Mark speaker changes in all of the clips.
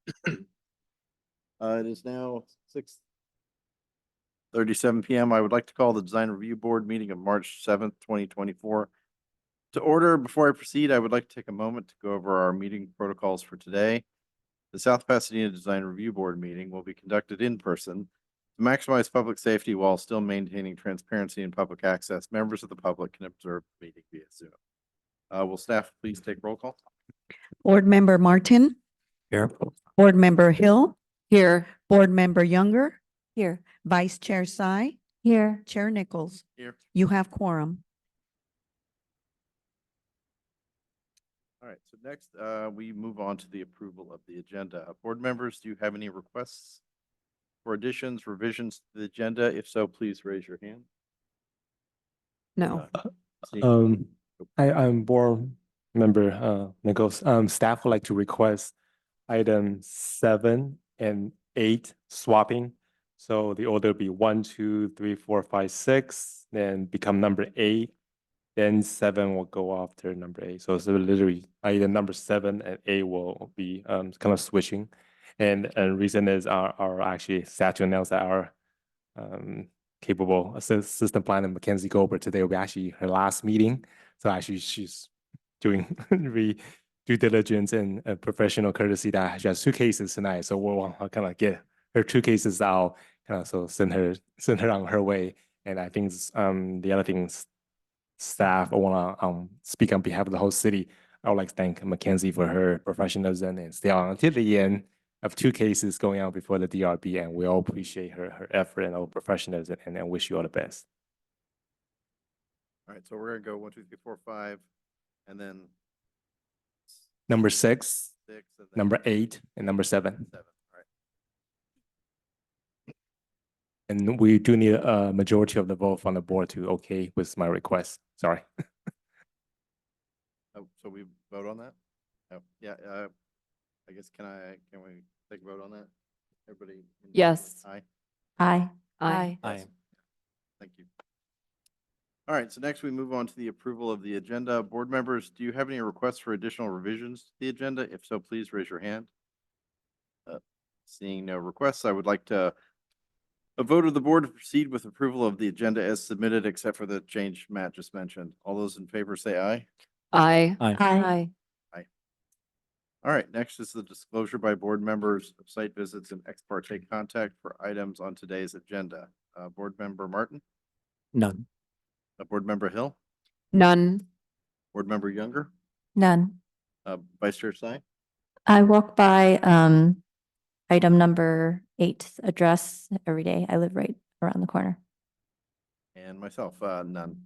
Speaker 1: It is now 6:37 p.m. I would like to call the Design Review Board meeting of March 7th, 2024 to order. Before I proceed, I would like to take a moment to go over our meeting protocols for today. The South Pasadena Design Review Board meeting will be conducted in person to maximize public safety while still maintaining transparency and public access. Members of the public can observe the meeting via Zoom. Will staff please take roll call?
Speaker 2: Board Member Martin.
Speaker 3: Here.
Speaker 2: Board Member Hill.
Speaker 4: Here.
Speaker 2: Board Member Younger.
Speaker 4: Here.
Speaker 2: Vice Chair Tsai.
Speaker 4: Here.
Speaker 2: Chair Nichols.
Speaker 1: Here.
Speaker 2: You have quorum.
Speaker 1: All right, so next we move on to the approval of the agenda. Board members, do you have any requests for additions, revisions to the agenda? If so, please raise your hand.
Speaker 4: No.
Speaker 3: I'm board member Nichols. Staff would like to request item 7 and 8 swapping. So the order will be 1, 2, 3, 4, 5, 6, then become number 8. Then 7 will go after number 8. So literally either number 7 and 8 will be kind of switching. And reason is our actually sad to announce that our capable assistant planner Mackenzie Goldberg today will be actually her last meeting. So actually she's doing due diligence and professional courtesy that she has 2 cases tonight. So we'll want to kind of get her 2 cases out, kind of so send her on her way. And I think the other things, staff, I want to speak on behalf of the whole city. I would like to thank Mackenzie for her professionalism and stay on until the end of 2 cases going out before the DRB, and we all appreciate her effort and her professionalism, and wish you all the best.
Speaker 1: All right, so we're gonna go 1, 2, 3, 4, 5, and then
Speaker 3: Number 6,
Speaker 1: 6, and then
Speaker 3: number 8, and number 7.
Speaker 1: 7. All right.
Speaker 3: And we do need a majority of the vote from the board to okay with my request. Sorry.
Speaker 1: Oh, so we vote on that? Oh, yeah. I guess can we take a vote on that? Everybody?
Speaker 4: Yes.
Speaker 1: Aye.
Speaker 4: Aye. Aye.
Speaker 3: Aye.
Speaker 1: Thank you. All right, so next we move on to the approval of the agenda. Board members, do you have any requests for additional revisions to the agenda? If so, please raise your hand. Seeing no requests, I would like to a vote of the board to proceed with approval of the agenda as submitted, except for the change Matt just mentioned. All those in favor say aye.
Speaker 4: Aye.
Speaker 3: Aye.
Speaker 4: Aye.
Speaker 1: All right, next is the disclosure by board members of site visits and ex parte contact for items on today's agenda. Board member Martin?
Speaker 3: None.
Speaker 1: Board member Hill?
Speaker 4: None.
Speaker 1: Board member Younger?
Speaker 4: None.
Speaker 1: Vice Chair Tsai?
Speaker 5: I walk by item number 8 address every day. I live right around the corner.
Speaker 1: And myself, none.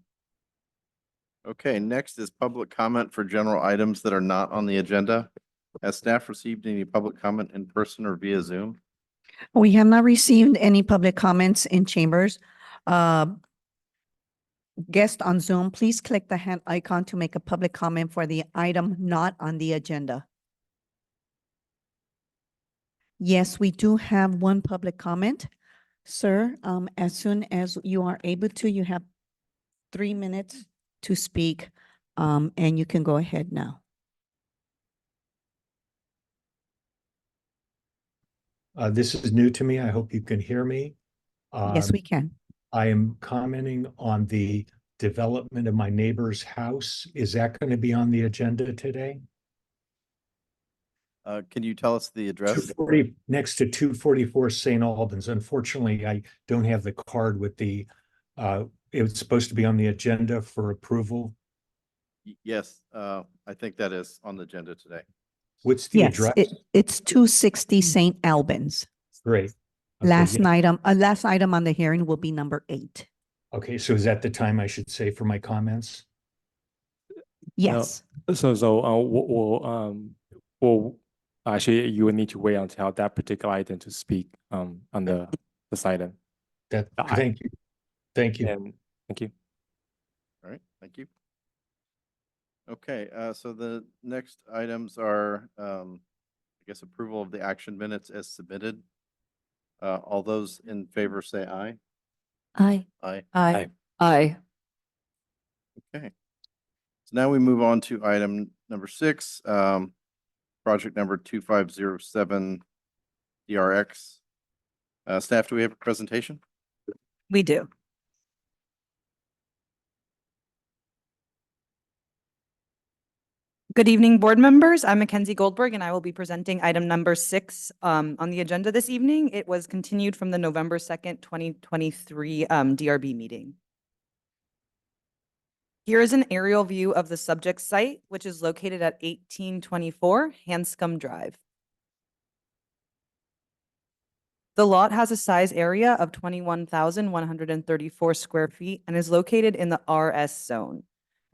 Speaker 1: Okay, next is public comment for general items that are not on the agenda. Has staff received any public comment in person or via Zoom?
Speaker 2: We have not received any public comments in chambers. Guest on Zoom, please click the hand icon to make a public comment for the item not on the agenda. Yes, we do have one public comment. Sir, as soon as you are able to, you have 3 minutes to speak, and you can go ahead now.
Speaker 6: This is new to me. I hope you can hear me.
Speaker 2: Yes, we can.
Speaker 6: I am commenting on the development of my neighbor's house. Is that going to be on the agenda today?
Speaker 1: Can you tell us the address?
Speaker 6: 240 next to 244 St. Albans. Unfortunately, I don't have the card with the, it was supposed to be on the agenda for approval.
Speaker 1: Yes, I think that is on the agenda today.
Speaker 6: What's the
Speaker 2: Yes,
Speaker 6: address?
Speaker 2: it's 260 St. Albans.
Speaker 6: Great. Okay,
Speaker 2: Last
Speaker 6: yeah.
Speaker 2: item on the hearing will be number 8.
Speaker 6: Okay, so is that the time I should say for my comments?
Speaker 2: Yes.
Speaker 3: We'll actually, you will need to wait until that particular item to speak on this item.
Speaker 6: Thank you. Thank you.
Speaker 3: And thank you.
Speaker 1: All right, thank you. Okay, so the next items are, I guess, approval of the action minutes as submitted. All those in favor say aye.
Speaker 5: Aye.
Speaker 1: Aye.
Speaker 4: Aye. Aye.
Speaker 1: Okay. So now we move on to item number 6. project number 2507 DRX. Staff, do we have a presentation?
Speaker 7: We do. Good evening, board members. I'm Mackenzie Goldberg, and I will be presenting item number 6 on the agenda this evening. It was continued from the November 2nd, 2023 DRB meeting. Here is an aerial view of the subject site, which is located at 1824 Hanscom Drive. The lot has a size area of 21,134 square feet and is located in the RS zone.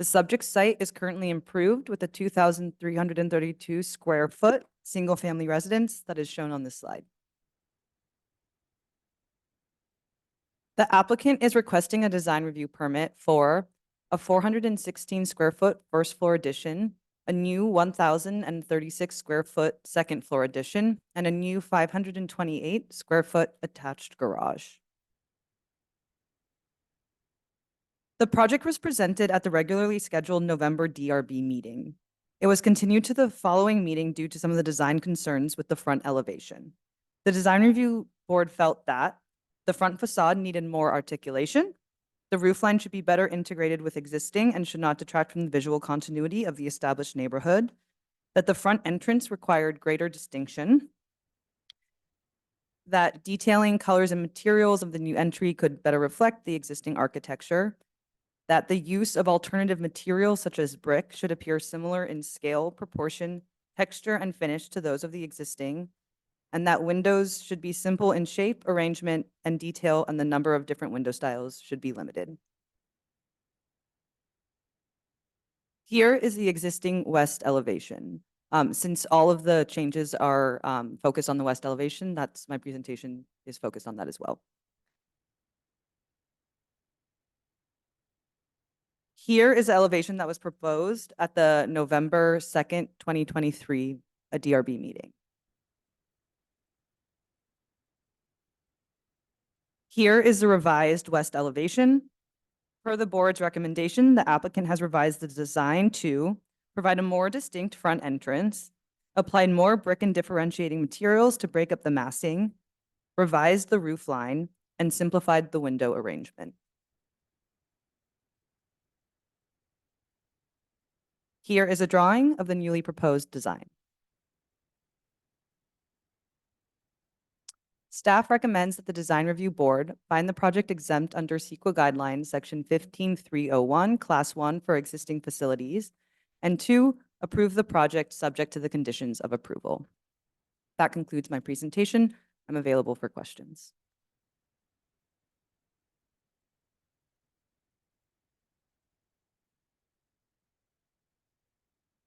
Speaker 7: The subject site is currently improved with a 2,332 square foot single-family residence that is shown on this slide. The applicant is requesting a design review permit for a 416 square foot first floor addition, a new 1,036 square foot second floor addition, and a new 528 square foot attached garage. The project was presented at the regularly scheduled November DRB meeting. It was continued to the following meeting due to some of the design concerns with the front elevation. The design review board felt that the front facade needed more articulation, the roofline should be better integrated with existing and should not detract from the visual continuity of the established neighborhood, that the front entrance required greater distinction, that detailing, colors, and materials of the new entry could better reflect the existing architecture, that the use of alternative materials such as brick should appear similar in scale, proportion, texture, and finish to those of the existing, and that windows should be simple in shape, arrangement, and detail, and the number of different window styles should be limited. Here is the existing west elevation. Since all of the changes are focused on the west elevation, that's my presentation is focused on that as well. Here is the elevation that was proposed at the November 2nd, 2023, a DRB meeting. Here is the revised west elevation. Per the board's recommendation, the applicant has revised the design to provide a more distinct front entrance, applied more brick and differentiating materials to break up the massing, revised the roof line, and simplified the window arrangement. Here is a drawing of the newly proposed design. Staff recommends that the design review board find the project exempt under CEQA guidelines, section 15301, class 1 for existing facilities, and 2, approve the project subject to the conditions of approval. That concludes my presentation. I'm available for questions.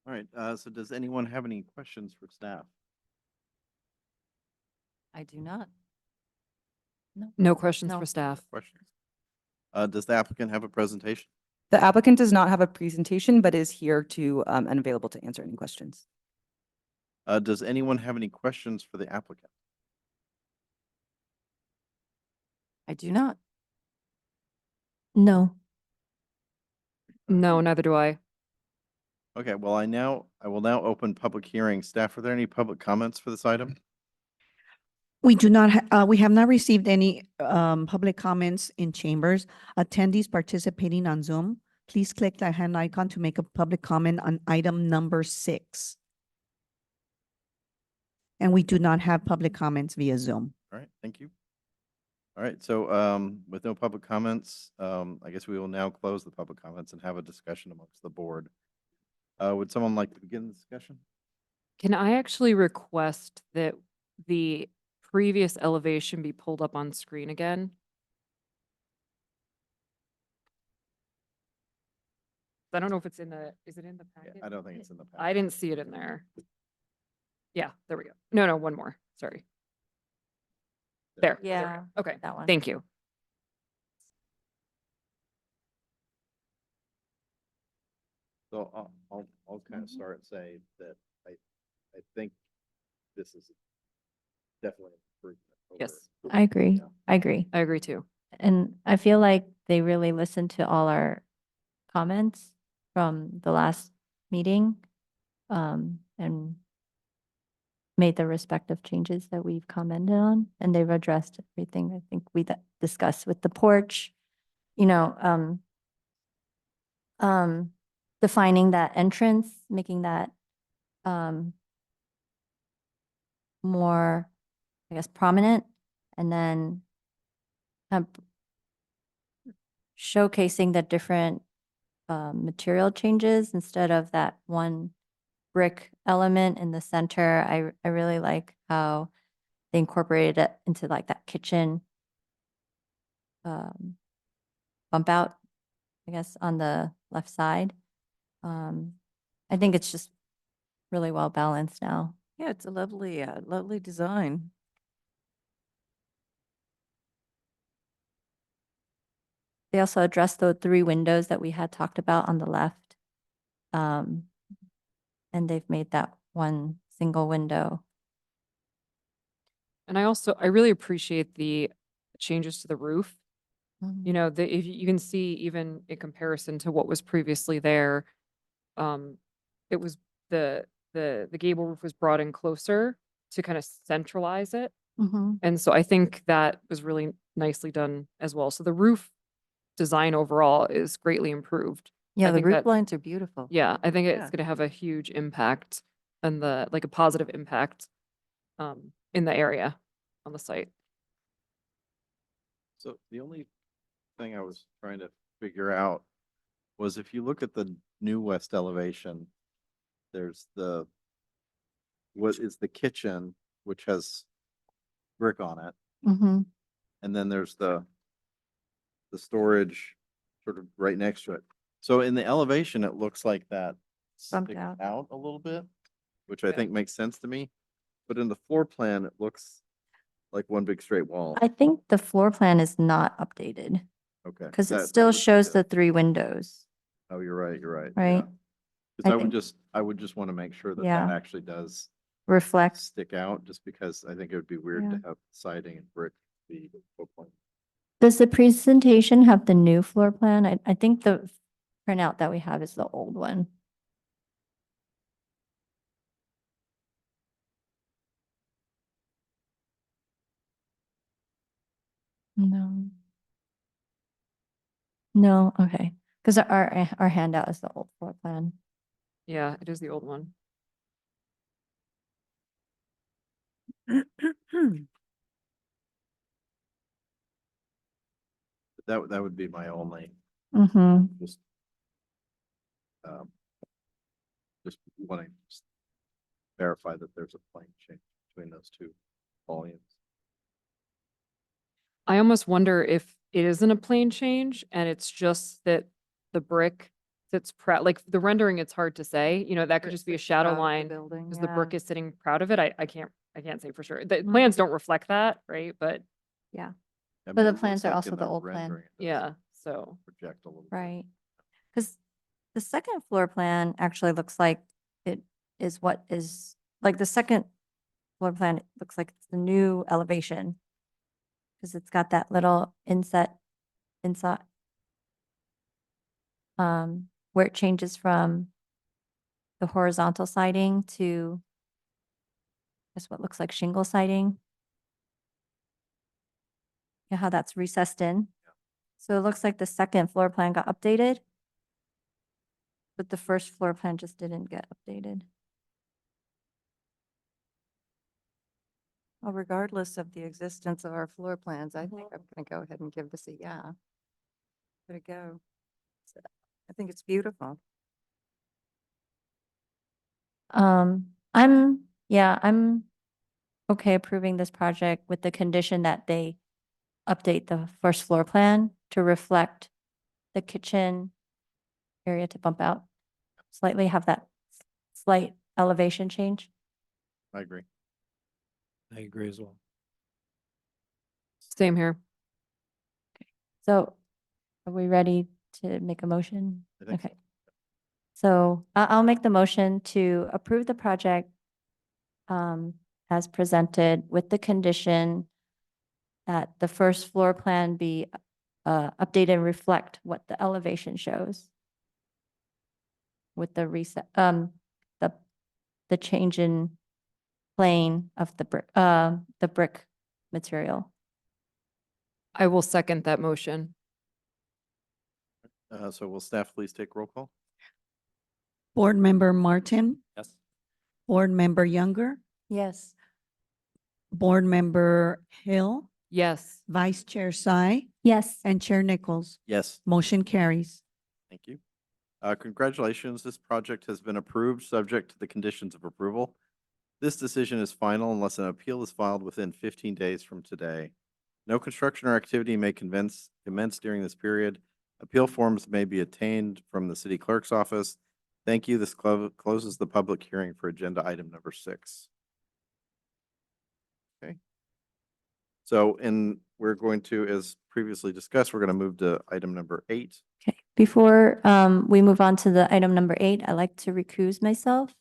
Speaker 1: All right, so does anyone have any questions for staff?
Speaker 5: I do not.
Speaker 4: No questions
Speaker 5: No.
Speaker 4: for staff.
Speaker 1: Questions? Does the applicant have a presentation?
Speaker 7: The applicant does not have a presentation, but is here to and available to answer any questions.
Speaker 1: Does anyone have any questions for the applicant?
Speaker 5: I do not. No.
Speaker 4: No, neither do I.
Speaker 1: Okay, well, I will now open public hearing. Staff, are there any public comments for this item?
Speaker 2: We do not, we have not received any public comments in chambers. Attendees participating on Zoom, please click the hand icon to make a public comment on item number 6. And we do not have public comments via Zoom.
Speaker 1: All right, thank you. All right, so with no public comments, I guess we will now close the public comments and have a discussion amongst the board. Would someone like to begin the discussion?
Speaker 4: Can I actually request that the previous elevation be pulled up on screen again? I don't know if it's in the, is it in the
Speaker 1: Yeah,
Speaker 4: packet?
Speaker 1: I don't think it's in the.
Speaker 4: I didn't see it in there. Yeah, there we go. No, one more. Sorry. There. we
Speaker 5: Yeah,
Speaker 4: go. Okay,
Speaker 5: that one.
Speaker 4: thank you.
Speaker 1: So I'll kind of start and say that I think this is definitely an improvement. over-
Speaker 4: Yes.
Speaker 5: I agree.
Speaker 1: Yeah.
Speaker 5: I agree.
Speaker 4: I agree too.
Speaker 5: And I feel like they really listened to all our comments from the last meeting. And made the respective changes that we've commented on, and they've addressed everything I think we discussed with the porch, you know, defining that entrance, making that more, I guess, prominent, and then showcasing the different material changes instead of that one brick element in the center. I really like how they incorporated it into like that kitchen bump out, I guess, on the left side. I think it's just really well balanced now.
Speaker 8: Yeah, it's a lovely design.
Speaker 5: They also addressed the 3 windows that we had talked about on the left. And they've made that one single window.
Speaker 4: And I really appreciate the changes to the roof. You know, if you can see even in comparison to what was previously there, it was the gable roof was brought in closer to kind of centralize it.
Speaker 5: Mhm.
Speaker 4: And so I think that was really nicely done as well. So the roof design overall is greatly improved.
Speaker 8: Yeah,
Speaker 4: I
Speaker 8: the
Speaker 4: think
Speaker 8: roof
Speaker 4: that-
Speaker 8: lines are beautiful.
Speaker 4: Yeah, I think
Speaker 8: Yeah.
Speaker 4: it's gonna have a huge impact and like a positive impact in the area on the site.
Speaker 1: So the only thing I was trying to figure out was if you look at the new west elevation, there's what is the kitchen, which has brick on it,
Speaker 5: Mhm.
Speaker 1: and then there's the storage sort of right next to it. So in the elevation, it looks like that
Speaker 8: Bumped
Speaker 1: sticks
Speaker 8: out.
Speaker 1: out a little bit, which I
Speaker 4: Yeah.
Speaker 1: think makes sense to me. But in the floor plan, it looks like one big straight wall.
Speaker 5: I think the floor plan is not updated
Speaker 1: Okay.
Speaker 5: because it
Speaker 1: that
Speaker 5: still
Speaker 1: would be
Speaker 5: shows the 3 windows,
Speaker 1: Oh, you're right, yeah.
Speaker 5: right?
Speaker 1: Because
Speaker 5: I
Speaker 1: I would
Speaker 5: think-
Speaker 1: just want to make sure that
Speaker 5: Yeah.
Speaker 1: that actually does
Speaker 5: Reflect.
Speaker 1: stick out, just because I think it would be weird to
Speaker 5: Yeah.
Speaker 1: have siding and brick be the floor plan.
Speaker 5: Does the presentation have the new floor plan? I think the printout that we have is the old one. No. No, okay. Because our handout is the old floor plan.
Speaker 4: Yeah, it is the old one.
Speaker 1: That would be my only,
Speaker 5: Mm-hmm.
Speaker 1: just um, just wanting to verify that there's a plane change between those two volumes.
Speaker 4: I almost wonder if it isn't a plane change and it's just that the brick sits proud, like the rendering, it's hard to say, you know, that could just be a shadow line because the brick is sitting proud of it. I can't say for sure. The
Speaker 5: Mm.
Speaker 4: plans don't reflect that, right? But
Speaker 1: I
Speaker 5: But
Speaker 1: mean,
Speaker 5: the
Speaker 1: it looks
Speaker 5: plans are
Speaker 1: like
Speaker 5: also
Speaker 1: in
Speaker 5: the old plan.
Speaker 1: rendering, it does
Speaker 4: yeah, so
Speaker 1: Project a little. bit.
Speaker 5: Right. Because the second floor plan actually looks like it is what is, like the second floor plan looks like it's the new elevation. Because it's got that little inset inside. Where it changes from the horizontal siding to just what looks like shingle siding. You know how that's recessed in? So it looks like the second floor plan got updated. But the first floor plan just didn't get updated.
Speaker 8: Well, regardless of the existence of our floor plans, I think I'm gonna go ahead and give this a yeah. There it go. So, I think it's beautiful.
Speaker 5: I'm okay approving this project with the condition that they update the first floor plan to reflect the kitchen area to bump out. Slightly have that slight elevation change.
Speaker 1: I agree.
Speaker 3: I agree as well.
Speaker 4: same here.
Speaker 5: So are we ready to make a motion?
Speaker 1: I think so.
Speaker 5: Okay. So I'll make the motion to approve the project as presented with the condition that the first floor plan be updated and reflect what the elevation shows with the reset, the change in plane of the brick material.
Speaker 4: I will second that motion.
Speaker 1: So will staff please take roll call?
Speaker 2: Board Member Martin,
Speaker 3: Yes.
Speaker 2: Board Member Younger,
Speaker 5: Yes.
Speaker 2: Board Member Hill,
Speaker 4: Yes.
Speaker 2: Vice Chair Sai,
Speaker 5: Yes.
Speaker 2: and Chair Nichols.
Speaker 1: Yes.
Speaker 2: Motion carries.
Speaker 1: Thank you. Congratulations, this project has been approved, subject to the conditions of approval. This decision is final unless an appeal is filed within 15 days from today. No construction or activity may commence during this period. Appeal forms may be obtained from the city clerk's office. Thank you. This closes the public hearing for agenda item number 6. Okay. So, we're going to, as previously discussed, we're going to move to item number 8.
Speaker 5: Okay, before we move on to the item number 8, I like to recuse myself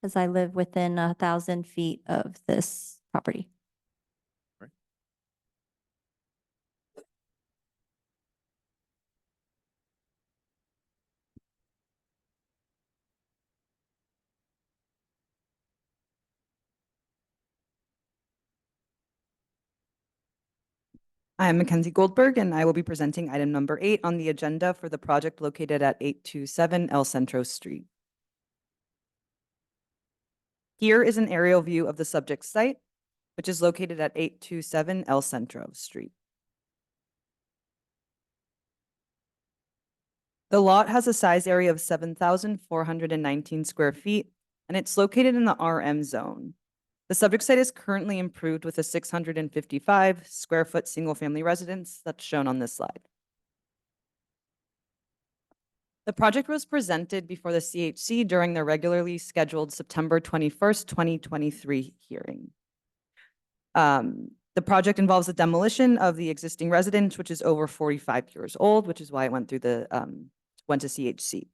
Speaker 5: because I live within 1,000 feet of this property.
Speaker 7: I am Mackenzie Goldberg, and I will be presenting item number 8 on the agenda for the project located at 827 El Centro Street. Here is an aerial view of the subject site, which is located at 827 El Centro Street. The lot has a size area of 7,419 square feet, and it's located in the RM zone. The subject site is currently improved with a 655 square foot single-family residence that's shown on this slide. The project was presented before the CHC during the regularly scheduled September 21st, 2023 hearing. The project involves the demolition of the existing residence, which is over 45 years old, which is why it went through went to CHC.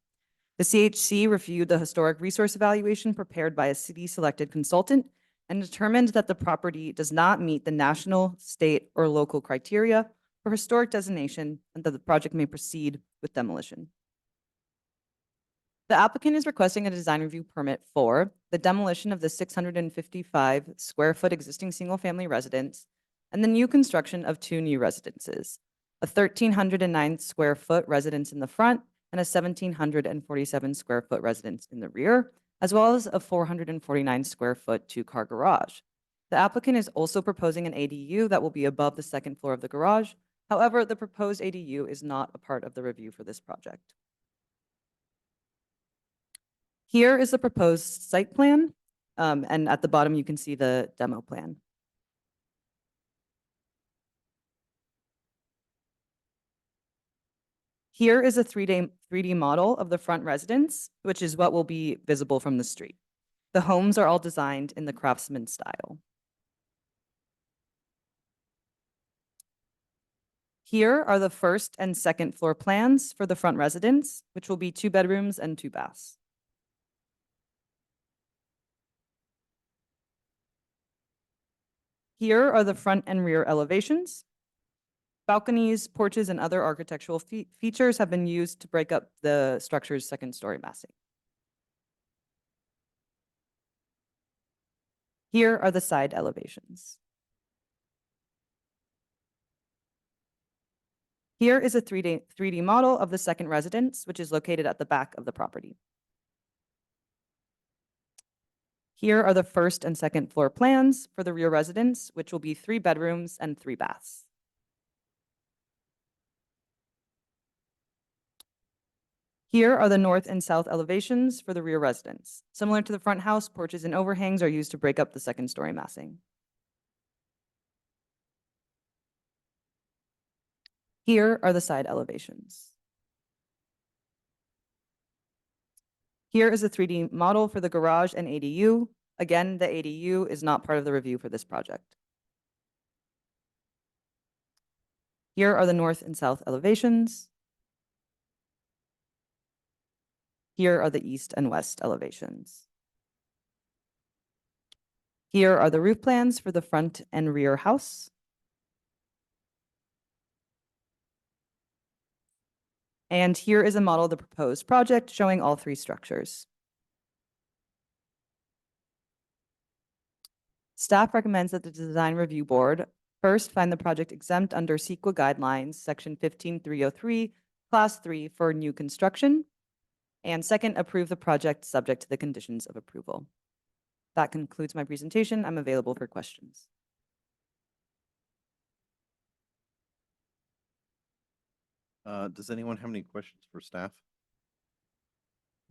Speaker 7: The CHC reviewed the historic resource evaluation prepared by a city-selected consultant and determined that the property does not meet the national, state, or local criteria for historic designation and that the project may proceed with demolition. The applicant is requesting a design review permit for the demolition of the 655 square foot existing single-family residence and the new construction of 2 new residences, a 1,309 square foot residence in the front and a 1,747 square foot residence in the rear, as well as a 449 square foot 2-car garage. The applicant is also proposing an ADU that will be above the 2nd floor of the garage. However, the proposed ADU is not a part of the review for this project. Here is the proposed site plan, and at the bottom you can see the demo plan. Here is a 3D model of the front residence, which is what will be visible from the street. The homes are all designed in the craftsman style. Here are the 1st and 2nd floor plans for the front residence, which will be 2 bedrooms and 2 baths. Here are the front and rear elevations. Balconies, porches, and other architectural features have been used to break up the structure's 2nd-story massing. Here are the side elevations. Here is a 3D model of the 2nd residence, which is located at the back of the property. Here are the 1st and 2nd floor plans for the rear residence, which will be 3 bedrooms and 3 baths. Here are the north and south elevations for the rear residence. Similar to the front house, porches and overhangs are used to break up the 2nd-story massing. Here are the side elevations. Here is a 3D model for the garage and ADU. Again, the ADU is not part of the review for this project. Here are the north and south elevations. Here are the east and west elevations. Here are the roof plans for the front and rear house. And here is a model of the proposed project showing all 3 structures. Staff recommends that the Design Review Board first find the project exempt under CEQA guidelines, section 15303, class 3 for new construction. And second, approve the project subject to the conditions of approval. That concludes my presentation. I'm available for questions.
Speaker 1: Does anyone have any questions for staff?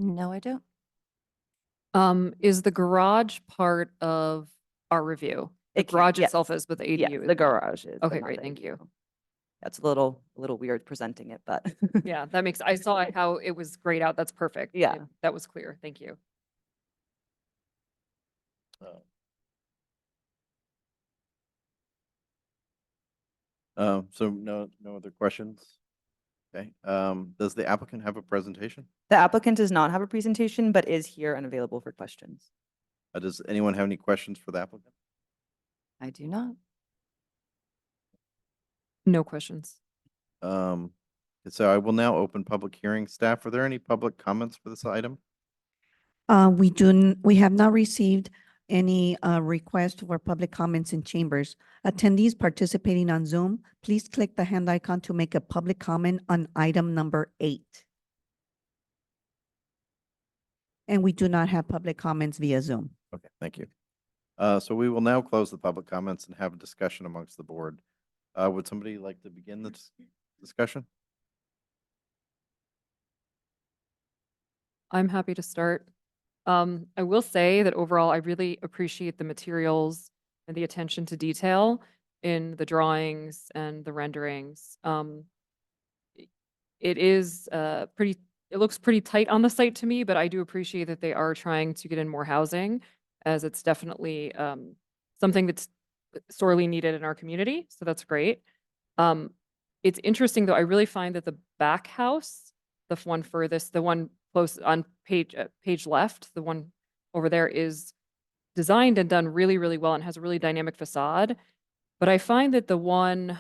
Speaker 5: No, I don't.
Speaker 4: Is the garage part of our review? The
Speaker 7: It can-
Speaker 4: garage
Speaker 7: yes.
Speaker 4: itself is with the
Speaker 7: Yes,
Speaker 4: ADU?
Speaker 7: the garage is. but
Speaker 4: Okay,
Speaker 7: not
Speaker 4: great,
Speaker 7: the
Speaker 4: thank you.
Speaker 7: ADU. That's a little weird presenting it, but.
Speaker 4: Yeah, that makes, I saw how it was grayed out. That's perfect.
Speaker 7: Yeah.
Speaker 4: That was clear. Thank you.
Speaker 1: So no other questions? Okay, does the applicant have a presentation?
Speaker 7: The applicant does not have a presentation, but is here and available for questions.
Speaker 1: Does anyone have any questions for the applicant?
Speaker 8: I do not.
Speaker 4: No questions.
Speaker 1: So I will now open public hearing. Staff, are there any public comments for this item?
Speaker 2: We have not received any request for public comments in chambers. Attendees participating on Zoom, please click the hand icon to make a public comment on item number 8. And we do not have public comments via Zoom.
Speaker 1: Okay, thank you. So we will now close the public comments and have a discussion amongst the board. Would somebody like to begin the discussion?
Speaker 4: I'm happy to start. I will say that overall, I really appreciate the materials and the attention to detail in the drawings and the renderings. It is it looks pretty tight on the site to me, but I do appreciate that they are trying to get in more housing, as it's definitely something that's sorely needed in our community. So that's great. It's interesting though, I really find that the back house, the one furthest, the one close on page left, the one over there is designed and done really, really well and has a really dynamic facade. But I find that the one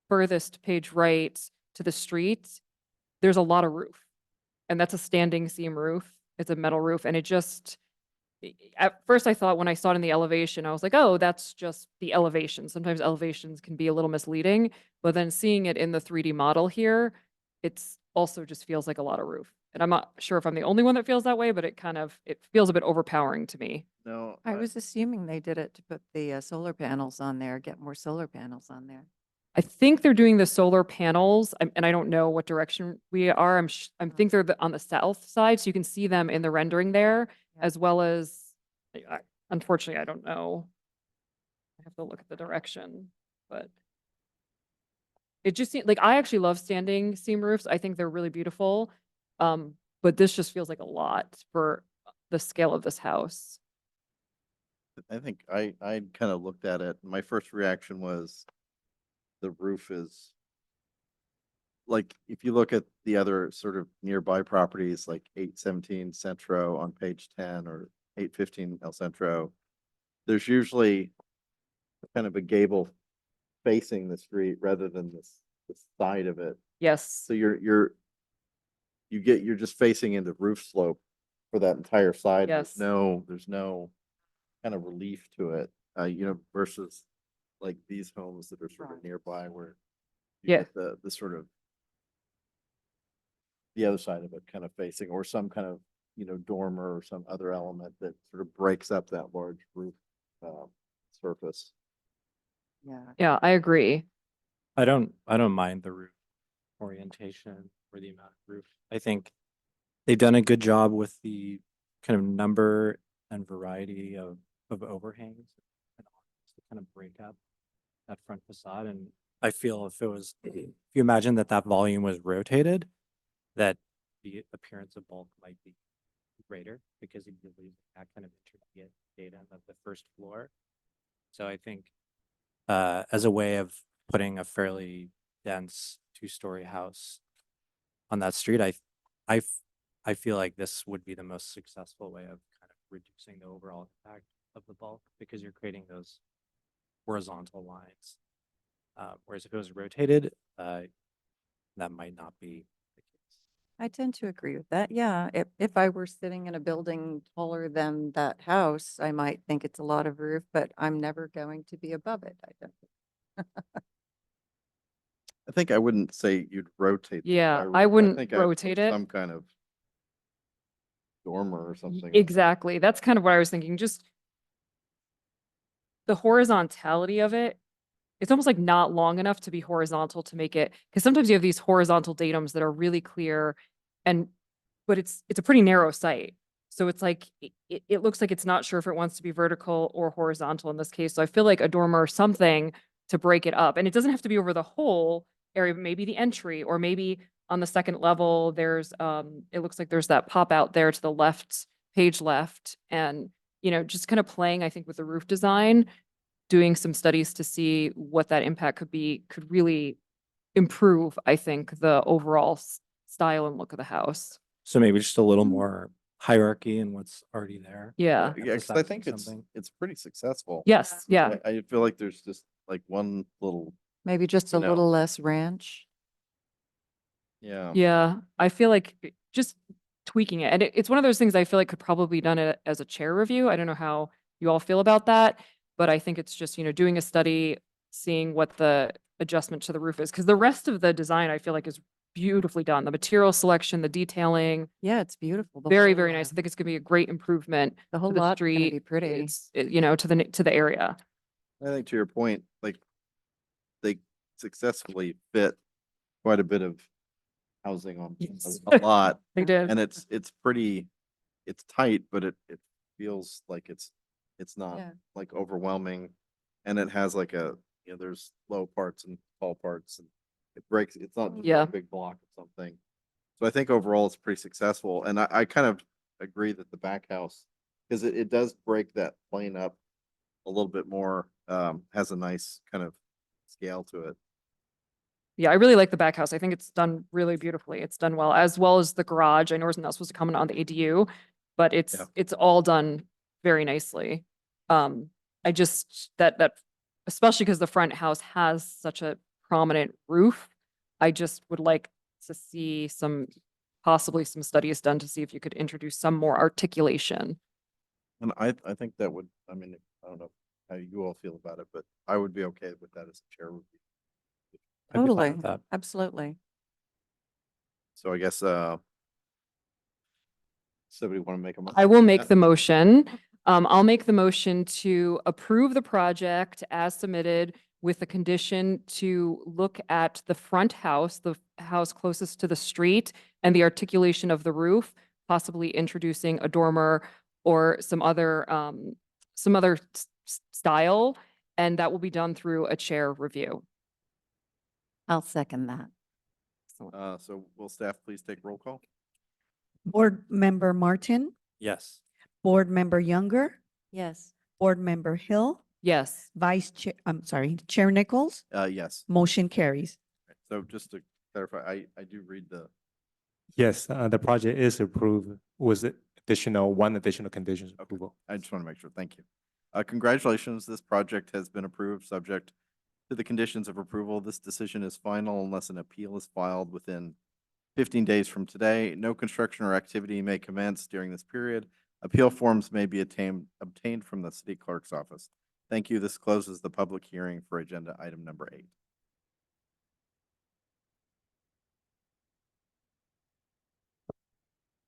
Speaker 4: furthest page right to the street, there's a lot of roof. And that's a standing seam roof. It's a metal roof. And it just, at first I thought when I saw it in the elevation, I was like, oh, that's just the elevation. Sometimes elevations can be a little misleading, but then seeing it in the 3D model here, it's also just feels like a lot of roof. And I'm not sure if I'm the only one that feels that way, but it feels a bit overpowering to me.
Speaker 1: No.
Speaker 8: I was assuming they did it to put the solar panels on there, get more solar panels on there.
Speaker 4: I think they're doing the solar panels, and I don't know what direction we are. I think they're on the south side, so you can see them in the rendering there,
Speaker 8: Yeah.
Speaker 4: as well as, unfortunately, I don't know. I have to look at the direction, but it just seems like I actually love standing seam roofs. I think they're really beautiful. But this just feels like a lot for the scale of this house.
Speaker 1: I think I kind of looked at it. My first reaction was the roof is like, if you look at the other sort of nearby properties like 817 Centro on page 10 or 815 El Centro, there's usually kind of a gable facing the street rather than the side of it.
Speaker 4: Yes.
Speaker 1: So you're just facing into roof slope for that entire side.
Speaker 4: Yes.
Speaker 1: There's no kind of relief to it, versus like these homes that are sort of
Speaker 8: Right.
Speaker 1: nearby where you
Speaker 4: Yeah.
Speaker 1: get the sort of the other side of it kind of facing, or some kind of, dormer or some other element that sort of breaks up that large roof surface.
Speaker 8: Yeah.
Speaker 4: Yeah, I agree.
Speaker 9: I don't mind the roof orientation or the amount of roof. I think they've done a good job with the kind of number and variety of overhangs and arms to kind of break up that front facade. And I feel if you imagine that volume was rotated, that the appearance of bulk might be greater because you lose that kind of intermediate data of the first floor. So I think as a way of putting a fairly dense 2-story house on that street, I feel like this would be the most successful way of kind of reducing the overall impact of the bulk, because you're creating those horizontal lines. Whereas if it was rotated, that might not be the case.
Speaker 8: I tend to agree with that. Yeah, if I were sitting in a building taller than that house, I might think it's a lot of roof, but I'm never going to be above it. I don't.
Speaker 1: I think I wouldn't say you'd rotate. the
Speaker 4: Yeah,
Speaker 1: entire
Speaker 4: I
Speaker 1: roof.
Speaker 4: wouldn't
Speaker 1: think I'd put
Speaker 4: rotate it.
Speaker 1: Some kind of dormer or something. on it.
Speaker 4: Exactly. That's kind of what I was thinking. Just the horizontality of it. It's almost like not long enough to be horizontal to make it, because sometimes you have these horizontal datums that are really clear and, but it's a pretty narrow site. So it's like, it looks like it's not sure if it wants to be vertical or horizontal in this case. So I feel like a dormer or something to break it up. And it doesn't have to be over the whole area, but maybe the entry, or maybe on the second level, there's, it looks like there's that pop out there to the left, page left. And, just kind of playing, I think, with the roof design, doing some studies to see what that impact could be, could really improve, I think, the overall style and look of the house.
Speaker 9: So maybe just a little more hierarchy in what's already there.
Speaker 4: Yeah.
Speaker 1: Yeah, because I
Speaker 9: emphasizing
Speaker 1: think
Speaker 9: something.
Speaker 1: it's pretty successful.
Speaker 4: Yes. Yeah.
Speaker 1: I feel like there's just like one little,
Speaker 8: Maybe just a
Speaker 1: You know.
Speaker 8: little less ranch.
Speaker 1: yeah.
Speaker 4: Yeah. I feel like just tweaking it. And it's one of those things I feel like could probably be done as a chair review. I don't know how you all feel about that, but I think it's just, doing a study, seeing what the adjustment to the roof is. Because the rest of the design, I feel like, is beautifully done. The material selection, the detailing,
Speaker 8: Yeah, it's beautiful. The
Speaker 4: very,
Speaker 8: whole,
Speaker 4: very nice. I think it's gonna be a great improvement
Speaker 8: The whole
Speaker 4: to the
Speaker 8: lot's gonna
Speaker 4: street.
Speaker 8: be pretty.
Speaker 4: It's, to the area.
Speaker 1: I think to your point, like they successfully fit quite a bit of housing on
Speaker 4: Yes.
Speaker 1: a lot.
Speaker 4: They did.
Speaker 1: And it's pretty, it's tight, but it feels like it's not
Speaker 8: Yeah.
Speaker 1: like overwhelming. And it has like there's low parts and tall parts, and it breaks, it's not just
Speaker 4: Yeah.
Speaker 1: a big block of something. So I think overall it's pretty successful. And I kind of agree that the back house, because it does break that plane up a little bit more, has a nice kind of scale to it.
Speaker 4: Yeah, I really like the back house. I think it's done really beautifully. It's done well as the garage. I know it's not supposed to come on the ADU, but
Speaker 1: Yeah.
Speaker 4: it's all done very nicely. I just that especially because the front house has such a prominent roof, I just would like to see possibly some studies done to see if you could introduce some more articulation.
Speaker 1: And I think that would, I mean, I don't know how you all feel about it, but I would be okay with that as a chair review.
Speaker 9: I'd be fine
Speaker 8: Totally.
Speaker 9: with that.
Speaker 8: Absolutely.
Speaker 1: So I guess, somebody want to make a motion?
Speaker 4: I will make the motion. I'll make the motion to approve the project as submitted with the condition to look at the front house, the house closest to the street, and the articulation of the roof, possibly introducing a dormer or some other style, and that will be done through a chair review.
Speaker 8: I'll second that.
Speaker 1: So will staff please take roll call?
Speaker 2: Board Member Martin,
Speaker 9: Yes.
Speaker 2: Board Member Younger,
Speaker 8: Yes.
Speaker 2: Board Member Hill,
Speaker 4: Yes.
Speaker 2: Chair Nichols,
Speaker 1: Yes.
Speaker 2: motion carries.
Speaker 1: So just to clarify, I do read the,
Speaker 3: Yes, the project is approved with one additional conditions of approval.
Speaker 1: I just want to make sure. Thank you. Congratulations. This project has been approved subject to the conditions of approval. This decision is final unless an appeal is filed within 15 days from today. No construction or activity may commence during this period. Appeal forms may be obtained from the city clerk's office. Thank you. This closes the public hearing for agenda item number 8.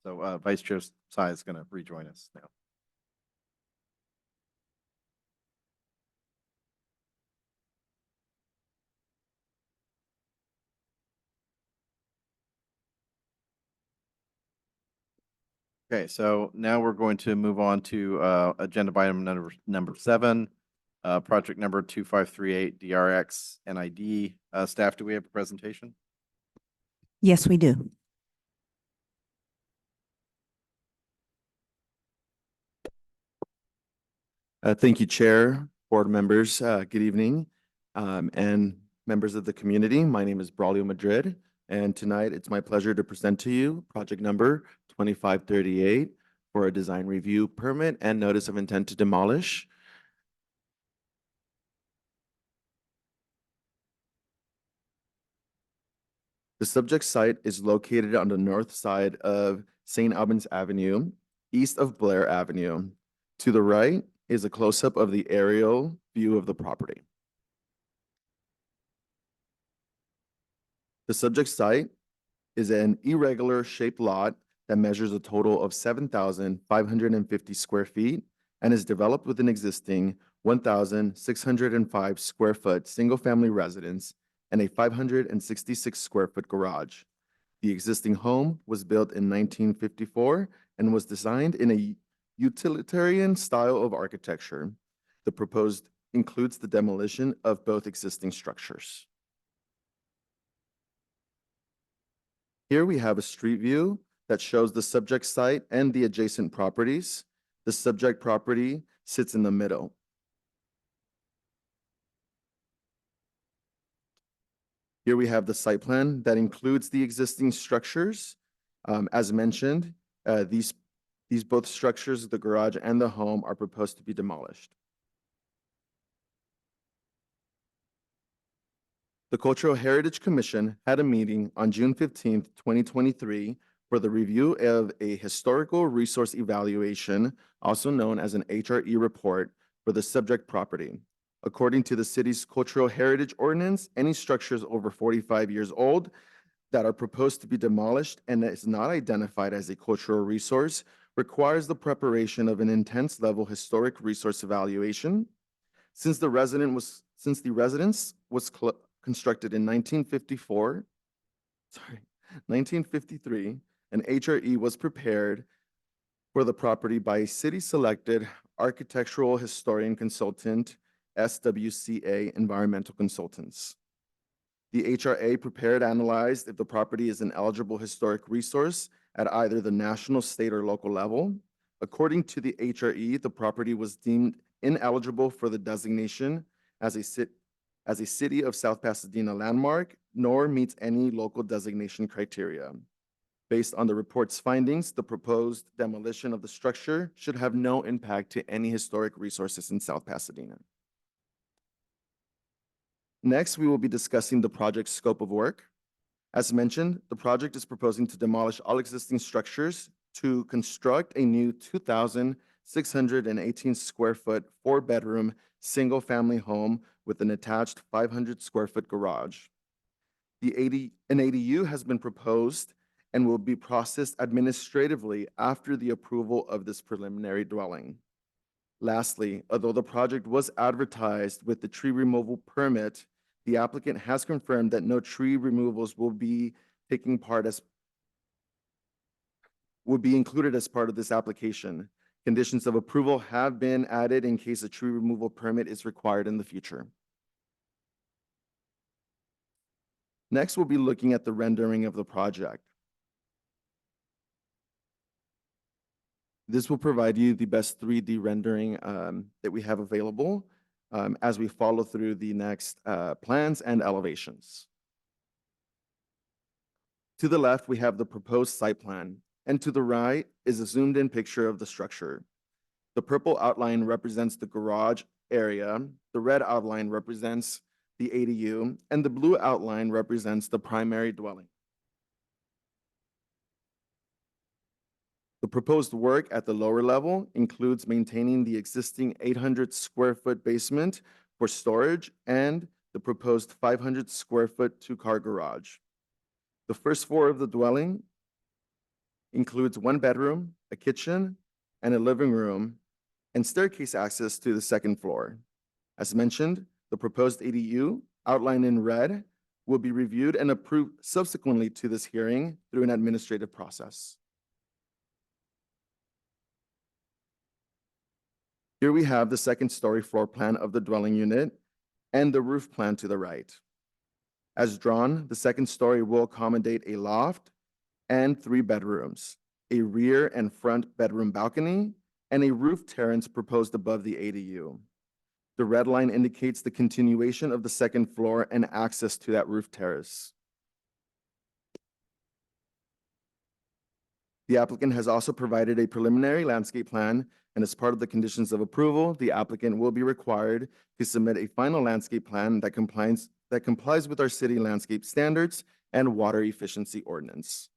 Speaker 1: So Vice Chair Tsai is going to rejoin us now. Okay, so now we're going to move on to agenda item number 7, project number 2538 DRX NID. Staff, do we have a presentation?
Speaker 2: Yes, we do.
Speaker 10: Thank you, Chair, board members. Good evening, and members of the community. My name is Braulio Madrid, and tonight it's my pleasure to present to you project number 2538 for a design review permit and notice of intent to demolish. The subject site is located on the north side of St. Albans Avenue, east of Blair Avenue. To the right is a close-up of the aerial view of the property. The subject site is an irregular shaped lot that measures a total of 7,550 square feet and is developed with an existing 1,605 square foot single-family residence and a 566 square foot garage. The existing home was built in 1954 and was designed in a utilitarian style of architecture. The proposed includes the demolition of both existing structures. Here we have a street view that shows the subject site and the adjacent properties. The subject property sits in the middle. Here we have the site plan that includes the existing structures. As mentioned, these both structures, the garage and the home, are proposed to be demolished. The Cultural Heritage Commission had a meeting on June 15th, 2023, for the review of a historical resource evaluation, also known as an HRE report, for the subject property. According to the city's Cultural Heritage Ordinance, any structures over 45 years old that are proposed to be demolished and is not identified as a cultural resource requires the preparation of an intense level historic resource evaluation. Since the residence was constructed in 1953, an HRE was prepared for the property by a city-selected architectural historian consultant, SWCA Environmental Consultants. The HRA prepared analyzed if the property is an eligible historic resource at either the national, state, or local level. According to the HRE, the property was deemed ineligible for the designation as a City of South Pasadena landmark, nor meets any local designation criteria. Based on the report's findings, the proposed demolition of the structure should have no impact to any historic resources in South Pasadena. Next, we will be discussing the project's scope of work. As mentioned, the project is proposing to demolish all existing structures to construct a new 2,618 square foot, 4-bedroom, single-family home with an attached 500 square foot garage. An ADU has been proposed and will be processed administratively after the approval of this preliminary dwelling. Lastly, although the project was advertised with the tree removal permit, the applicant has confirmed that no tree removals will be included as part of this application. Conditions of approval have been added in case a tree removal permit is required in the future. Next, we'll be looking at the rendering of the project. This will provide you the best 3D rendering that we have available as we follow through the next plans and elevations. To the left, we have the proposed site plan, and to the right is a zoomed-in picture of the structure. The purple outline represents the garage area, the red outline represents the ADU, and the blue outline represents the primary dwelling. The proposed work at the lower level includes maintaining the existing 800 square foot basement for storage and the proposed 500 square foot 2-car garage. The first floor of the dwelling includes 1 bedroom, a kitchen, and a living room, and staircase access to the second floor. As mentioned, the proposed ADU, outlined in red, will be reviewed and approved subsequently to this hearing through an administrative process. Here we have the second-story floor plan of the dwelling unit and the roof plan to the right. As drawn, the second story will accommodate a loft and 3 bedrooms, a rear and front bedroom balcony, and a roof terrace proposed above the ADU. The red line indicates the continuation of the second floor and access to that roof terrace. The applicant has also provided a preliminary landscape plan, and as part of the conditions of approval, the applicant will be required to submit a final landscape plan that complies with our city landscape standards and water efficiency ordinance.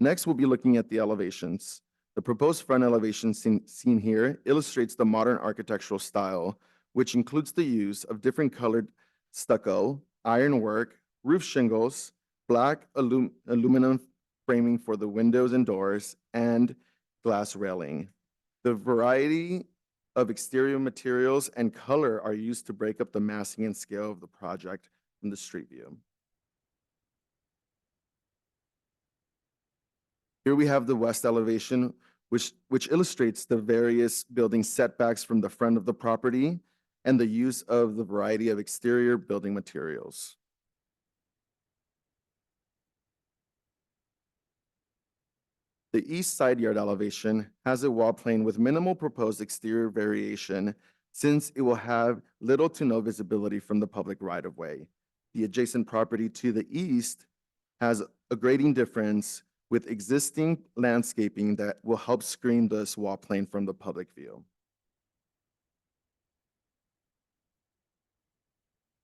Speaker 10: Next, we'll be looking at the elevations. The proposed front elevation seen here illustrates the modern architectural style, which includes the use of different colored stucco, ironwork, roof shingles, black aluminum framing for the windows and doors, and glass railing. The variety of exterior materials and color are used to break up the massing and scale of the project from the street view. Here we have the west elevation, which illustrates the various building setbacks from the front of the property and the use of the variety of exterior building materials. The east side yard elevation has a wall plane with minimal proposed exterior variation since it will have little to no visibility from the public right-of-way. The adjacent property to the east has a grading difference with existing landscaping that will help screen this wall plane from the public view.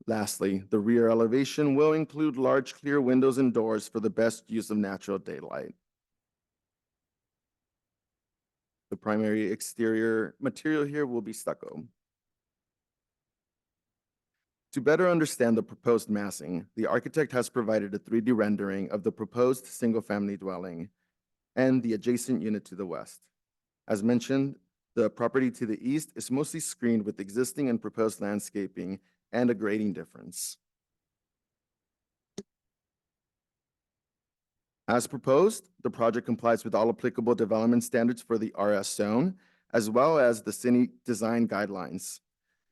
Speaker 10: Lastly, the rear elevation will include large clear windows and doors for the best use of natural daylight. The primary exterior material here will be stucco. To better understand the proposed massing, the architect has provided a 3D rendering of the proposed single-family dwelling and the adjacent unit to the west. As mentioned, the property to the east is mostly screened with existing and proposed landscaping and a grading difference. As proposed, the project complies with all applicable development standards for the RS zone, as well as the city design guidelines.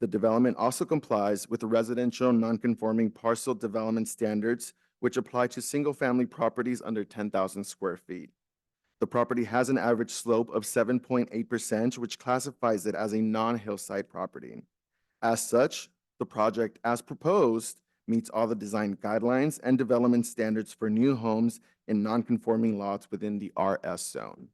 Speaker 10: The development also complies with the residential non-conforming parcel development standards, which apply to single-family properties under 10,000 square feet. The property has an average slope of 7.8%, which classifies it as a non-hillside property. As such, the project, as proposed, meets all the design guidelines and development standards for new homes in non-conforming lots within the RS zone.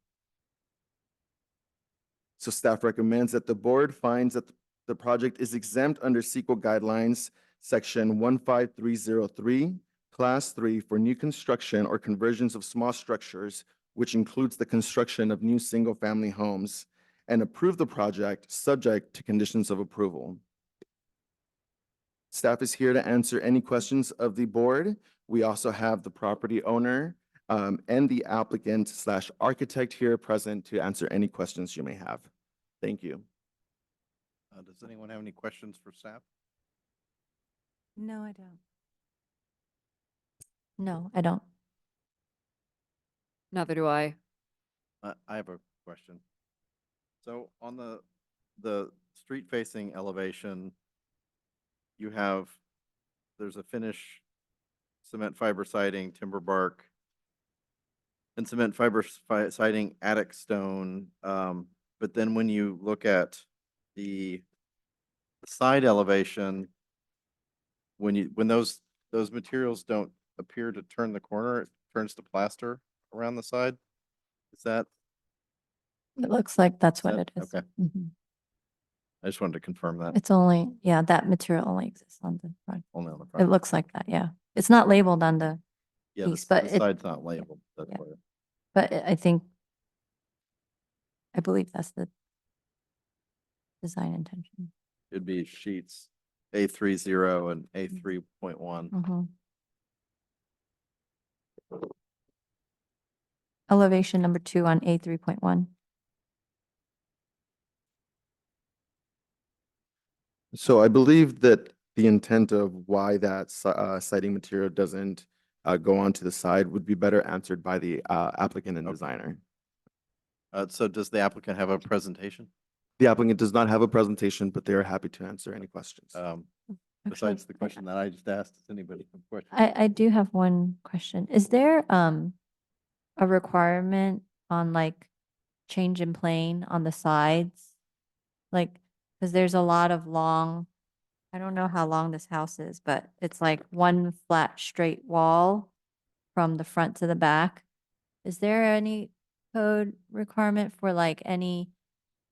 Speaker 10: So staff recommends that the board finds that the project is exempt under CEQA guidelines, section 15303, class 3 for new construction or conversions of small structures, which includes the construction of new single-family homes, and approve the project subject to conditions of approval. Staff is here to answer any questions of the board. We also have the property owner and the applicant / architect here present to answer any questions you may have. Thank you.
Speaker 1: Does anyone have any questions for staff?
Speaker 5: No, I don't. No, I don't.
Speaker 4: Neither do I.
Speaker 1: I have a question. So on the street facing elevation, there's a finish cement fiber siding, timber bark, and cement fiber siding, attic stone. But then when you look at the side elevation, when those materials don't appear to turn the corner, it turns to plaster around the side. Is that?
Speaker 5: It looks like that's what
Speaker 1: that-
Speaker 5: it is.
Speaker 1: okay.
Speaker 5: Mhm.
Speaker 1: I just wanted to confirm that
Speaker 5: It's only, yeah, that material only exists on the front.
Speaker 1: only on the
Speaker 5: It
Speaker 1: front.
Speaker 5: looks like that, yeah. It's not labeled on the
Speaker 1: Yeah,
Speaker 5: piece, but
Speaker 1: the
Speaker 5: it,
Speaker 1: side's not labeled. That's
Speaker 5: yeah.
Speaker 1: why.
Speaker 5: but I think, I believe that's the design intention.
Speaker 1: It'd be sheets A30 and A3.1.
Speaker 5: Mhm. Elevation number 2 on A3.1.
Speaker 10: So I believe that the intent of why that siding material doesn't go onto the side would be better answered by the applicant and
Speaker 1: Okay.
Speaker 10: designer.
Speaker 1: So does the applicant have a presentation?
Speaker 10: The applicant does not have a presentation, but they are happy to answer any questions.
Speaker 1: Besides the
Speaker 5: Actually,
Speaker 1: question that I just asked, does anybody have a question?
Speaker 5: I do have one question. Is there a requirement on like change in plane on the sides? Like, because there's a lot of long, I don't know how long this house is, but it's like one flat straight wall from the front to the back. Is there any code requirement for like any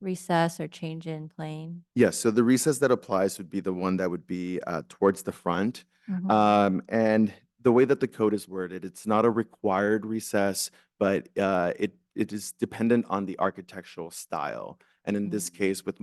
Speaker 5: recess or change in plane?
Speaker 10: Yes, so the recess that applies would be the one that would be towards the front.
Speaker 5: Mhm.
Speaker 10: And the way that the code is worded, it's not a required recess, but it is dependent on the architectural style. And in this case, with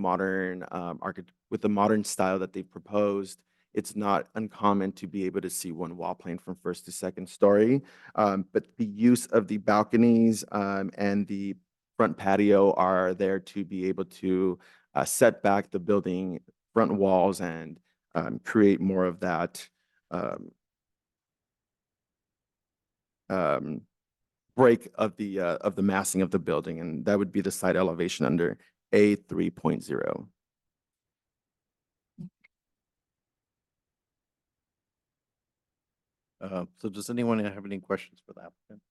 Speaker 10: with the modern style that they've proposed, it's not uncommon to be able to see one wall plane from first to second story. But the use of the balconies and the front patio are there to be able to set back the building front walls and create more of that um, break of the massing of the building, and that would be the site elevation under A 3.0.
Speaker 1: So does anyone have any questions for the applicant?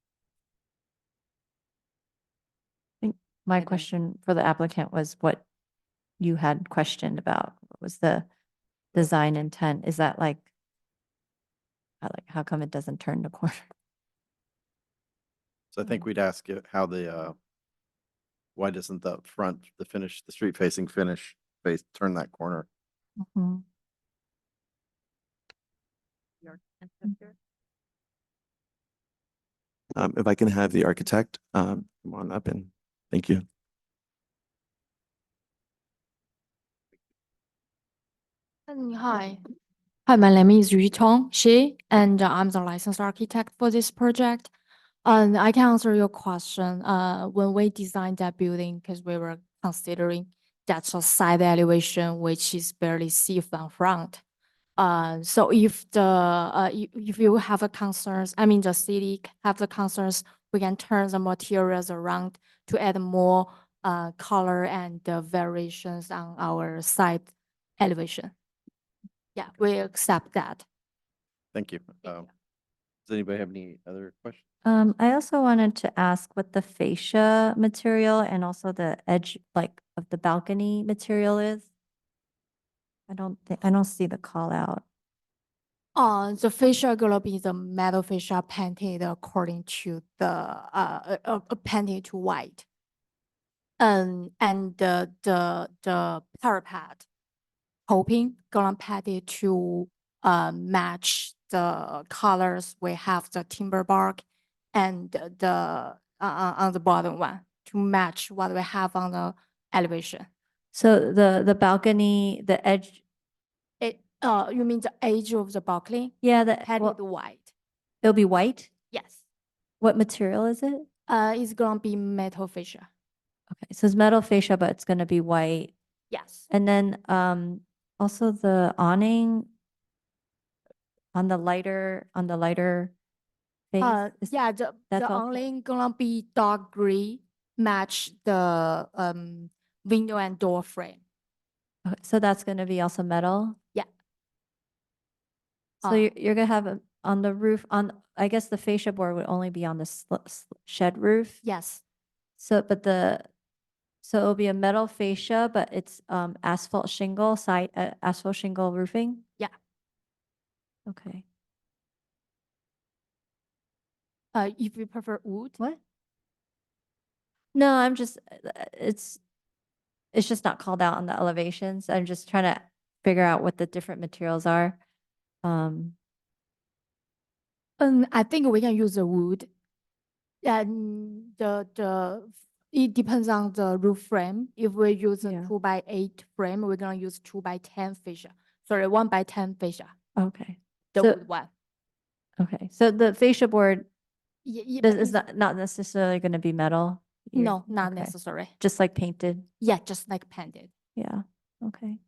Speaker 5: My
Speaker 8: don't.
Speaker 5: question for the applicant was what you had questioned about. What was the design intent? Is that like how come it doesn't turn the corner?
Speaker 1: So I think we'd ask you how why doesn't the front, the street facing finish face turn that corner?
Speaker 5: Mhm.
Speaker 10: If I can have the architect come on up, and thank you.
Speaker 11: Hi. Hi, my name is Yu Tong Shi, and I'm the licensed architect for this project. And I can answer your question. When we designed that building, because we were considering that's a side elevation, which is barely see from front. So if you have a concerns, I mean, the city have the concerns, we can turn the materials around to add more color and variations on our side elevation. Yeah, we accept that.
Speaker 1: Thank you. Does anybody have any other questions?
Speaker 5: I also wanted to ask what the fascia material and also the edge like of the balcony material is. I don't see the call out.
Speaker 11: The fascia gonna be the metal fascia painted according to the painted to white. And the parapet coping gonna paint it to match the colors. We have the timber bark and the on the bottom one to match what we have on the elevation.
Speaker 5: So the balcony, the edge,
Speaker 11: You mean the edge of the balcony
Speaker 5: yeah,
Speaker 11: painted white?
Speaker 5: it'll be white.
Speaker 11: Yes.
Speaker 5: What material is it?
Speaker 11: It's gonna be metal fascia.
Speaker 5: Okay, so it's metal fascia, but it's gonna be white.
Speaker 11: Yes.
Speaker 5: And then also the awning on the lighter face.
Speaker 11: Yeah, the
Speaker 5: that's also-
Speaker 11: awning gonna be dark gray, match the window and door frame.
Speaker 5: okay, so that's gonna be also metal.
Speaker 11: Yeah.
Speaker 5: So you're gonna have on the roof I guess the fascia board would only be on the shed roof.
Speaker 11: Yes.
Speaker 5: So it'll be a metal fascia, but it's asphalt shingle asphalt shingle roofing.
Speaker 11: Yeah.
Speaker 5: Okay.
Speaker 11: If you prefer wood.
Speaker 5: What? No, I'm just it's just not called out on the elevations. I'm just trying to figure out what the different materials are.
Speaker 11: I think we can use the wood. And it depends on the roof frame. If we use a
Speaker 5: Yeah.
Speaker 11: 2x8 frame, we're gonna use 2x10 fascia. Sorry, 1x10 fascia,
Speaker 5: Okay.
Speaker 11: the
Speaker 5: So-
Speaker 11: wood one.
Speaker 5: Okay. So the fascia board
Speaker 11: Yeah,
Speaker 5: is not necessarily going to be metal.
Speaker 11: no, not
Speaker 5: okay.
Speaker 11: necessary.
Speaker 5: Just like painted.
Speaker 11: Yeah, just like painted.
Speaker 5: Yeah. Okay.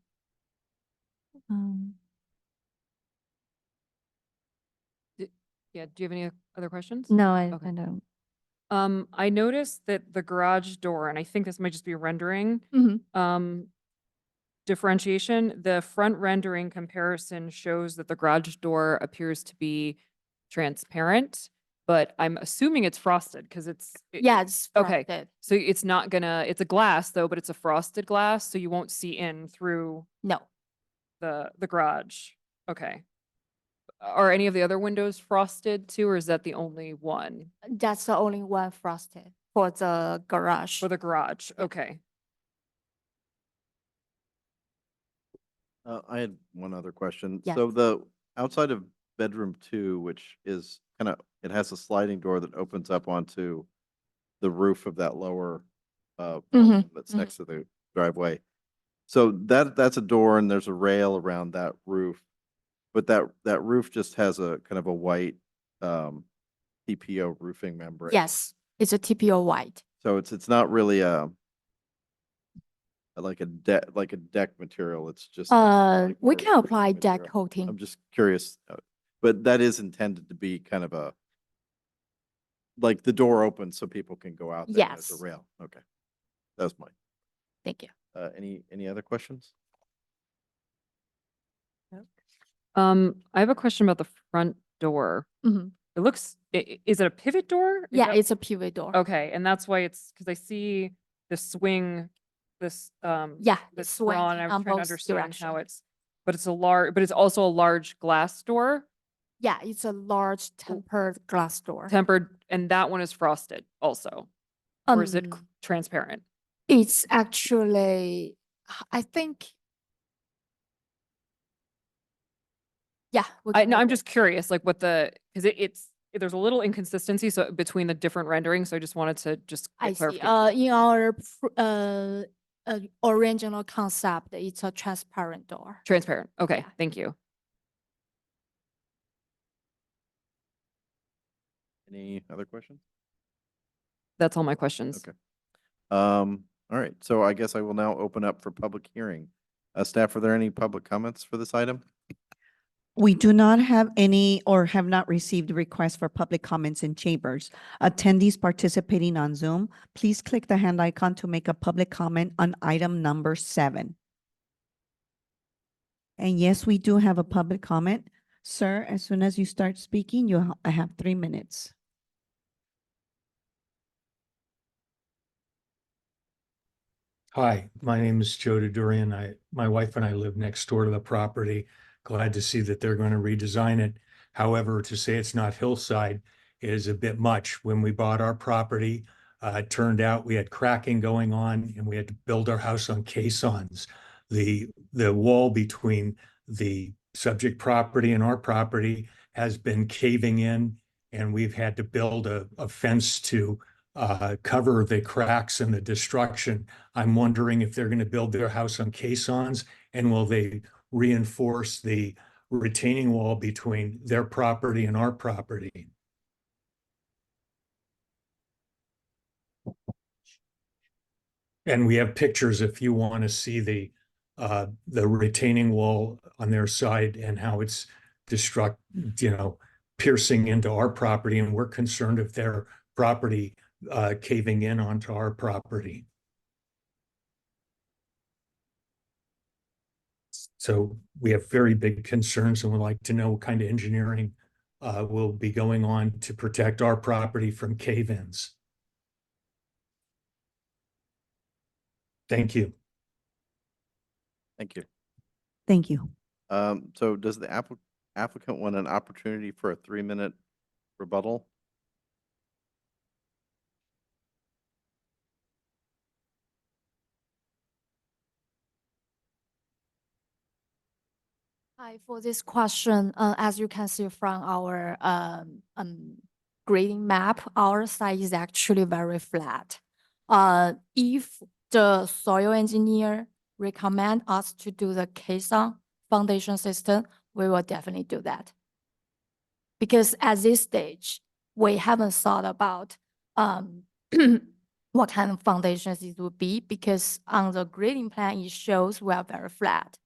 Speaker 4: Yeah, do you have any other questions?
Speaker 5: No, I
Speaker 4: Okay.
Speaker 5: don't.
Speaker 4: I noticed that the garage door, and I think this might just be rendering, differentiation, the front rendering comparison shows that the garage door appears to be transparent, but I'm assuming it's frosted because
Speaker 11: Yeah, it's
Speaker 4: okay.
Speaker 11: frosted.
Speaker 4: So it's not gonna, it's a glass though, but it's a frosted glass, so you won't see in through
Speaker 11: No,
Speaker 4: the garage. Okay. Are any of the other windows frosted too, or is that the only one
Speaker 11: that's the only one frosted for the garage.
Speaker 4: for the garage?
Speaker 11: Yeah.
Speaker 4: Okay.
Speaker 1: I had one other question.
Speaker 5: Yes.
Speaker 1: So the outside of bedroom 2, which is kind of, it has a sliding door that opens up onto the roof of that lower
Speaker 11: Mhm,
Speaker 1: that's
Speaker 11: mhm.
Speaker 1: next to the driveway. So that's a door and there's a rail around that roof. But that roof just has a kind of a white TPO roofing membrane.
Speaker 11: Yes, it's a TPO white.
Speaker 1: So it's not really like a deck material. It's just like
Speaker 11: We
Speaker 1: for
Speaker 11: can apply
Speaker 1: roofing
Speaker 11: deck
Speaker 1: material.
Speaker 11: coating.
Speaker 1: I'm just curious, but that is intended to be kind of a, like the door opens so people can go out there. And there's
Speaker 11: Yes.
Speaker 1: a rail. Okay. That was mine.
Speaker 11: Thank you.
Speaker 1: Any other questions?
Speaker 4: I have a question about the front door.
Speaker 11: Mhm.
Speaker 4: It looks, is it a pivot door? Is
Speaker 11: Yeah,
Speaker 4: that-
Speaker 11: it's a pivot door.
Speaker 4: Okay, and that's why it's, because I see the swing, this,
Speaker 11: Yeah,
Speaker 4: this
Speaker 11: it's
Speaker 4: sprawl, and
Speaker 11: swinging
Speaker 4: I was
Speaker 11: on
Speaker 4: trying to
Speaker 11: both
Speaker 4: understand how
Speaker 11: direction.
Speaker 4: it's, but it's also a large glass door,
Speaker 11: Yeah, it's a large tempered glass door.
Speaker 4: tempered, and that one is frosted also, or is it
Speaker 11: Um,
Speaker 4: transparent?
Speaker 11: It's actually, I think. Yeah. we can
Speaker 4: No,
Speaker 11: look
Speaker 4: I'm
Speaker 11: at
Speaker 4: just curious, like what because it's, there's a little inconsistency so between the different renderings, so I just wanted to just
Speaker 11: I
Speaker 4: get
Speaker 11: see.
Speaker 4: clarification.
Speaker 11: In our original concept, it's a transparent door.
Speaker 4: Transparent, okay,
Speaker 11: Yeah.
Speaker 4: thank you.
Speaker 1: Any other questions?
Speaker 4: That's all my questions.
Speaker 1: Okay. All right. So I guess I will now open up for public hearing. Staff, are there any public comments for this item?
Speaker 2: We do not have any or have not received requests for public comments in chambers. Attendees participating on Zoom, please click the hand icon to make a public comment on item number 7. And yes, we do have a public comment. Sir, as soon as you start speaking, I have 3 minutes.
Speaker 6: Hi, my name is Joe Durian. My wife and I live next door to the property. Glad to see that they're going to redesign it. However, to say it's not hillside is a bit much. When we bought our property, it turned out we had cracking going on and we had to build our house on caissons. The wall between the subject property and our property has been caving in, and we've had to build a fence to cover the cracks and the destruction. I'm wondering if they're going to build their house on caissons, and will they reinforce the retaining wall between their property and our property? And we have pictures if you want to see the retaining wall on their side and how it's piercing into our property, and we're concerned if their property caving in onto our property. So we have very big concerns and would like to know what kind of engineering will be going on to protect our property from cave-ins. Thank you.
Speaker 1: Thank you.
Speaker 2: Thank you.
Speaker 1: So does the applicant want an opportunity for a 3-minute rebuttal?
Speaker 11: Hi, for this question, as you can see from our grading map, our site is actually very flat. If the soil engineer recommend us to do the caisson foundation system, we will definitely do that. Because at this stage, we haven't thought about what kind of foundations it would be, because on the grading plan, it shows we are very flat.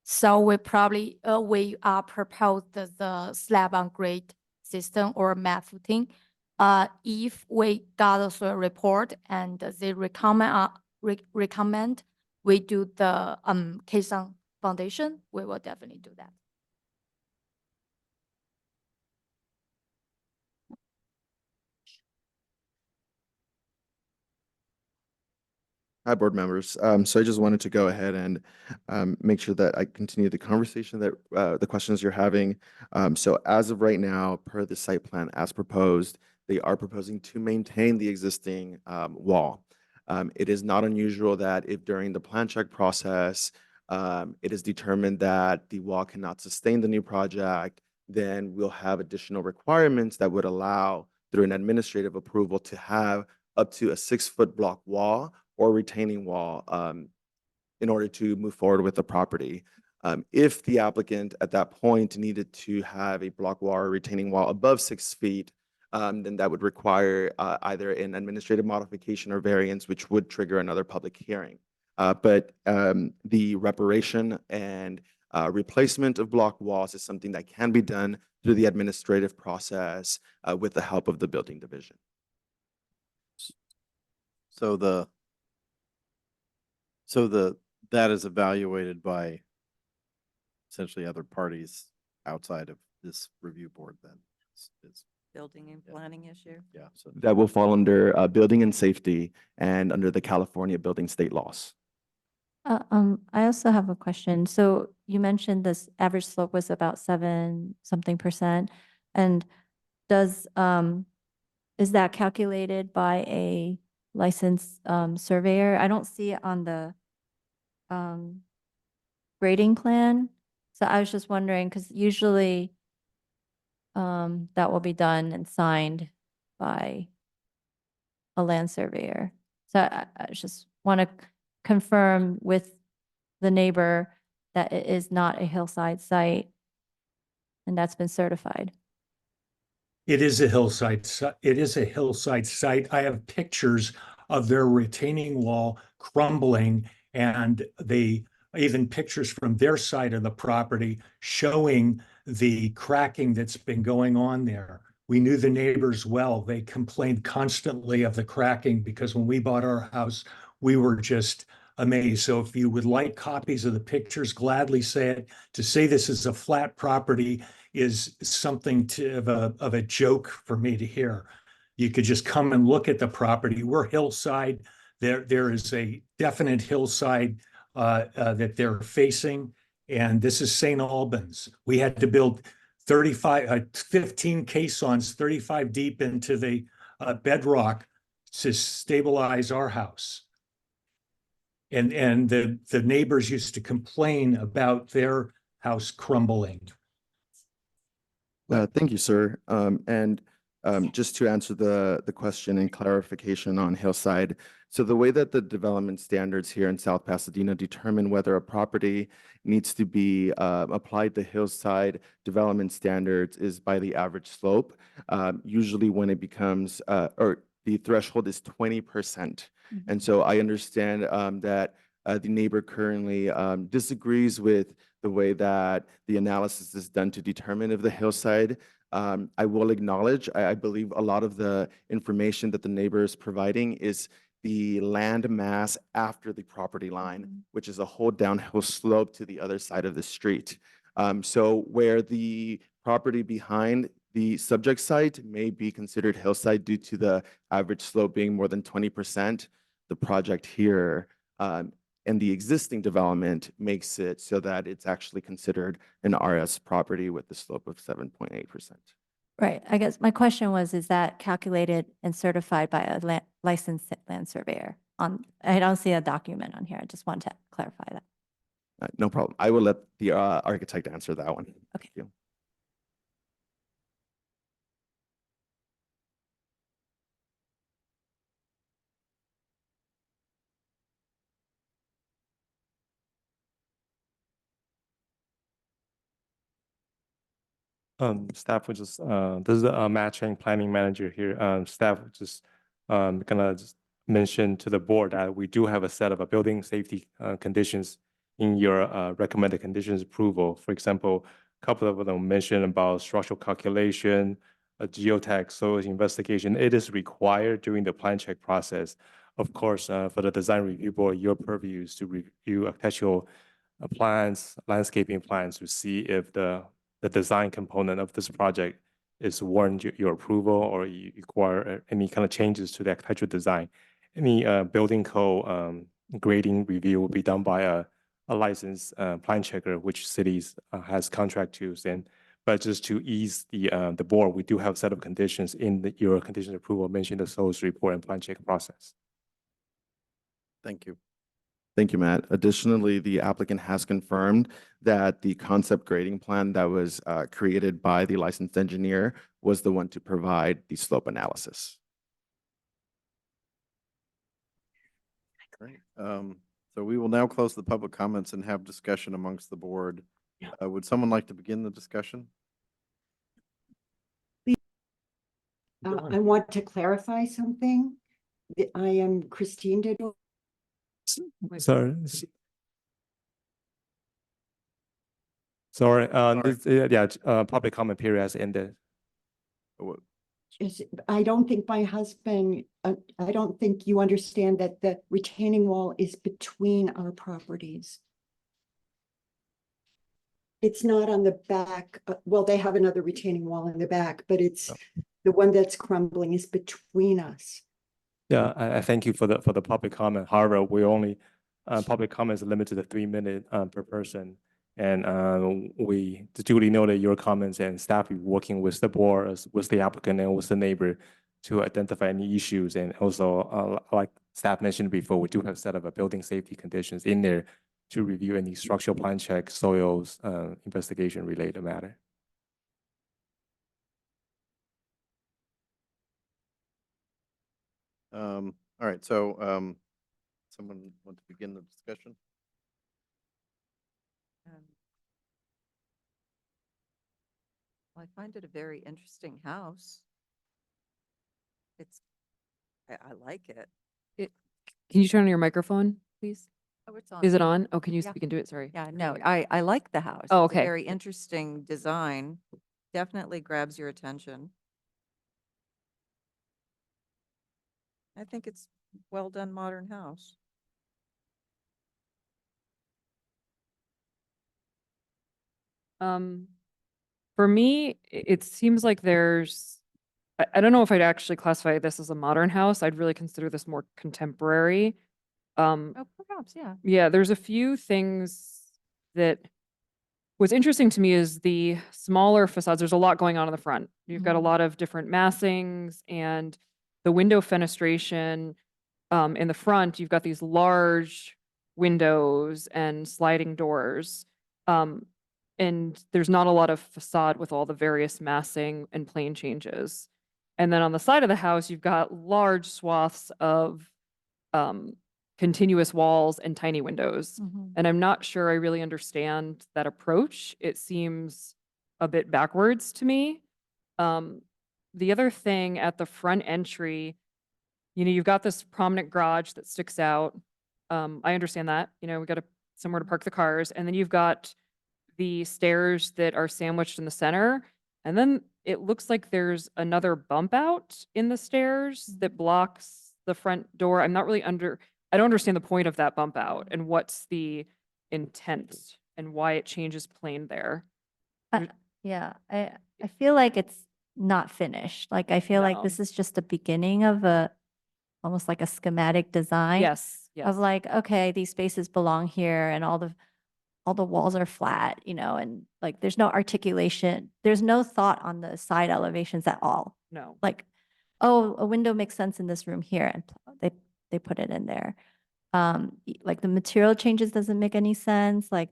Speaker 11: So we probably, we are proposed the slab on grade system or mat footing. If we got a soil report and they recommend we do the caisson foundation, we will definitely do that.
Speaker 10: Hi, board members. So I just wanted to go ahead and make sure that I continue the conversation that the questions you're having. So as of right now, per the site plan as proposed, they are proposing to maintain the existing wall. It is not unusual that if during the plan check process, it is determined that the wall cannot sustain the new project, then we'll have additional requirements that would allow through an administrative approval to have up to a 6-foot block wall or retaining wall in order to move forward with the property. If the applicant at that point needed to have a block wall or retaining wall above 6 feet, then that would require either an administrative modification or variance, which would trigger another public hearing. But the reparation and replacement of block walls is something that can be done through the administrative process with the help of the building division.
Speaker 1: So that is evaluated by essentially other parties outside of this review board then. It's
Speaker 8: Building and
Speaker 1: Yeah.
Speaker 8: planning issue.
Speaker 1: yeah, so
Speaker 10: That will fall under building and safety and under the California building state laws.
Speaker 5: I also have a question. So you mentioned this average slope was about 7-something%. And does, is that calculated by a licensed surveyor? I don't see it on the grading plan. So I was just wondering, because usually that will be done and signed by a land surveyor. So I just want to confirm with the neighbor that it is not a hillside site and that's been certified.
Speaker 6: It is a hillside, it is a hillside site. I have pictures of their retaining wall crumbling and even pictures from their side of the property showing the cracking that's been going on there. We knew the neighbors well. They complained constantly of the cracking because when we bought our house, we were just amazed. So if you would like copies of the pictures, gladly say it. To say this is a flat property is something of a joke for me to hear. You could just come and look at the property. We're hillside. There is a definite hillside that they're facing, and this is St. Albans. We had to build 15 caissons, 35 deep into the bedrock to stabilize our house. And the neighbors used to complain about their house crumbling.
Speaker 10: Thank you, sir. Just to answer the question and clarification on hillside. So the way that the development standards here in South Pasadena determine whether a property needs to be applied to hillside development standards is by the average slope. Usually when it becomes, or the threshold is 20%. And so I understand that the neighbor currently disagrees with the way that the analysis is done to determine if the hillside. I will acknowledge, I believe a lot of the information that the neighbor is providing is the land mass after the property line, which is a whole downhill slope to the other side of the street. So where the property behind the subject site may be considered hillside due to the average slope being more than 20%, the project here and the existing development makes it so that it's actually considered an RS property with the slope of 7.8%.
Speaker 5: Right. I guess my question was, is that calculated and certified by a licensed land surveyor? I don't see a document on here. I just want to clarify that.
Speaker 10: No problem. I will let the architect answer that one.
Speaker 5: Okay.
Speaker 10: Thank you.
Speaker 3: Staff would just, this is a matching planning manager here. Staff would just gonna just mention to the board that we do have a set of building safety conditions in your recommended conditions approval. For example, a couple of them mention about structural calculation, a geotech, soil investigation. It is required during the plan check process. Of course, for the design review board, your purview is to review architectural plans, landscaping plans to see if the design component of this project is warrant your approval or you require any kind of changes to the architectural design. Any building code grading review will be done by a licensed plan checker, which cities has contract to. But just to ease the board, we do have a set of conditions in your conditions approval, mentioned the SOS report and plan check process.
Speaker 1: thank you.
Speaker 10: Thank you, Matt. Additionally, the applicant has confirmed that the concept grading plan that was created by the licensed engineer was the one to provide the slope analysis.
Speaker 1: Great. So we will now close the public comments and have discussion amongst the board. Would someone like to begin the discussion?
Speaker 12: I want to clarify something. I am Christine Diddle.
Speaker 3: Sorry. Sorry, public comment period has ended.
Speaker 1: What-
Speaker 12: I don't think my husband, I don't think you understand that the retaining wall is between our properties. It's not on the back. Well, they have another retaining wall in the back, but it's the one that's crumbling is between us.
Speaker 3: Yeah, I thank you for the public comment. However, we only, public comments are limited to 3 minutes per person. And we duly noted your comments, and staff will be working with the board, with the applicant and with the neighbor to identify any issues. And also, like staff mentioned before, we do have set up a building safety conditions in there to review any structural plan check, soils, investigation related matter.
Speaker 1: All right, so someone want to begin the discussion?
Speaker 8: I find it a very interesting house. I like it.
Speaker 4: Can you turn on your microphone, please?
Speaker 8: Oh, it's on.
Speaker 4: Is it on? Oh, can you
Speaker 8: Yeah.
Speaker 4: speak into it? Sorry.
Speaker 8: Yeah, no, I like the house.
Speaker 4: Oh,
Speaker 8: It's a
Speaker 4: okay.
Speaker 8: very interesting design. Definitely grabs your attention. I think it's well done modern house.
Speaker 4: For me, it seems like I don't know if I'd actually classify this as a modern house. I'd really consider this more contemporary.
Speaker 8: Oh, perhaps, yeah.
Speaker 4: Yeah, there's a few things that what's interesting to me is the smaller facades. There's a lot going on in the front. You've got a
Speaker 8: Mhm.
Speaker 4: lot of different massings and the window fenestration in the front. You've got these large windows and sliding doors. And there's not a lot of facade with all the various massing and plane changes. And then on the side of the house, you've got large swaths of continuous walls and tiny windows.
Speaker 5: Mhm.
Speaker 4: And I'm not sure I really understand that approach. It seems a bit backwards to me. The other thing at the front entry, you've got this prominent garage that sticks out. I understand that, we got somewhere to park the cars. And then you've got the stairs that are sandwiched in the center. And then it looks like there's another bump out in the stairs that blocks the front door. I don't understand the point of that bump out and what's the intent and why it changes plane there.
Speaker 5: Yeah, I feel like it's not finished. Like, I feel like
Speaker 4: No.
Speaker 5: this is just the beginning of almost like a schematic design.
Speaker 4: Yes, yes.
Speaker 5: Of like, okay, these spaces belong here and all the walls are flat, and like there's no articulation. There's no thought on the side elevations at all.
Speaker 4: No.
Speaker 5: Like, oh, a window makes sense in this room here, and they put it in there. Like the material changes doesn't make any sense. Like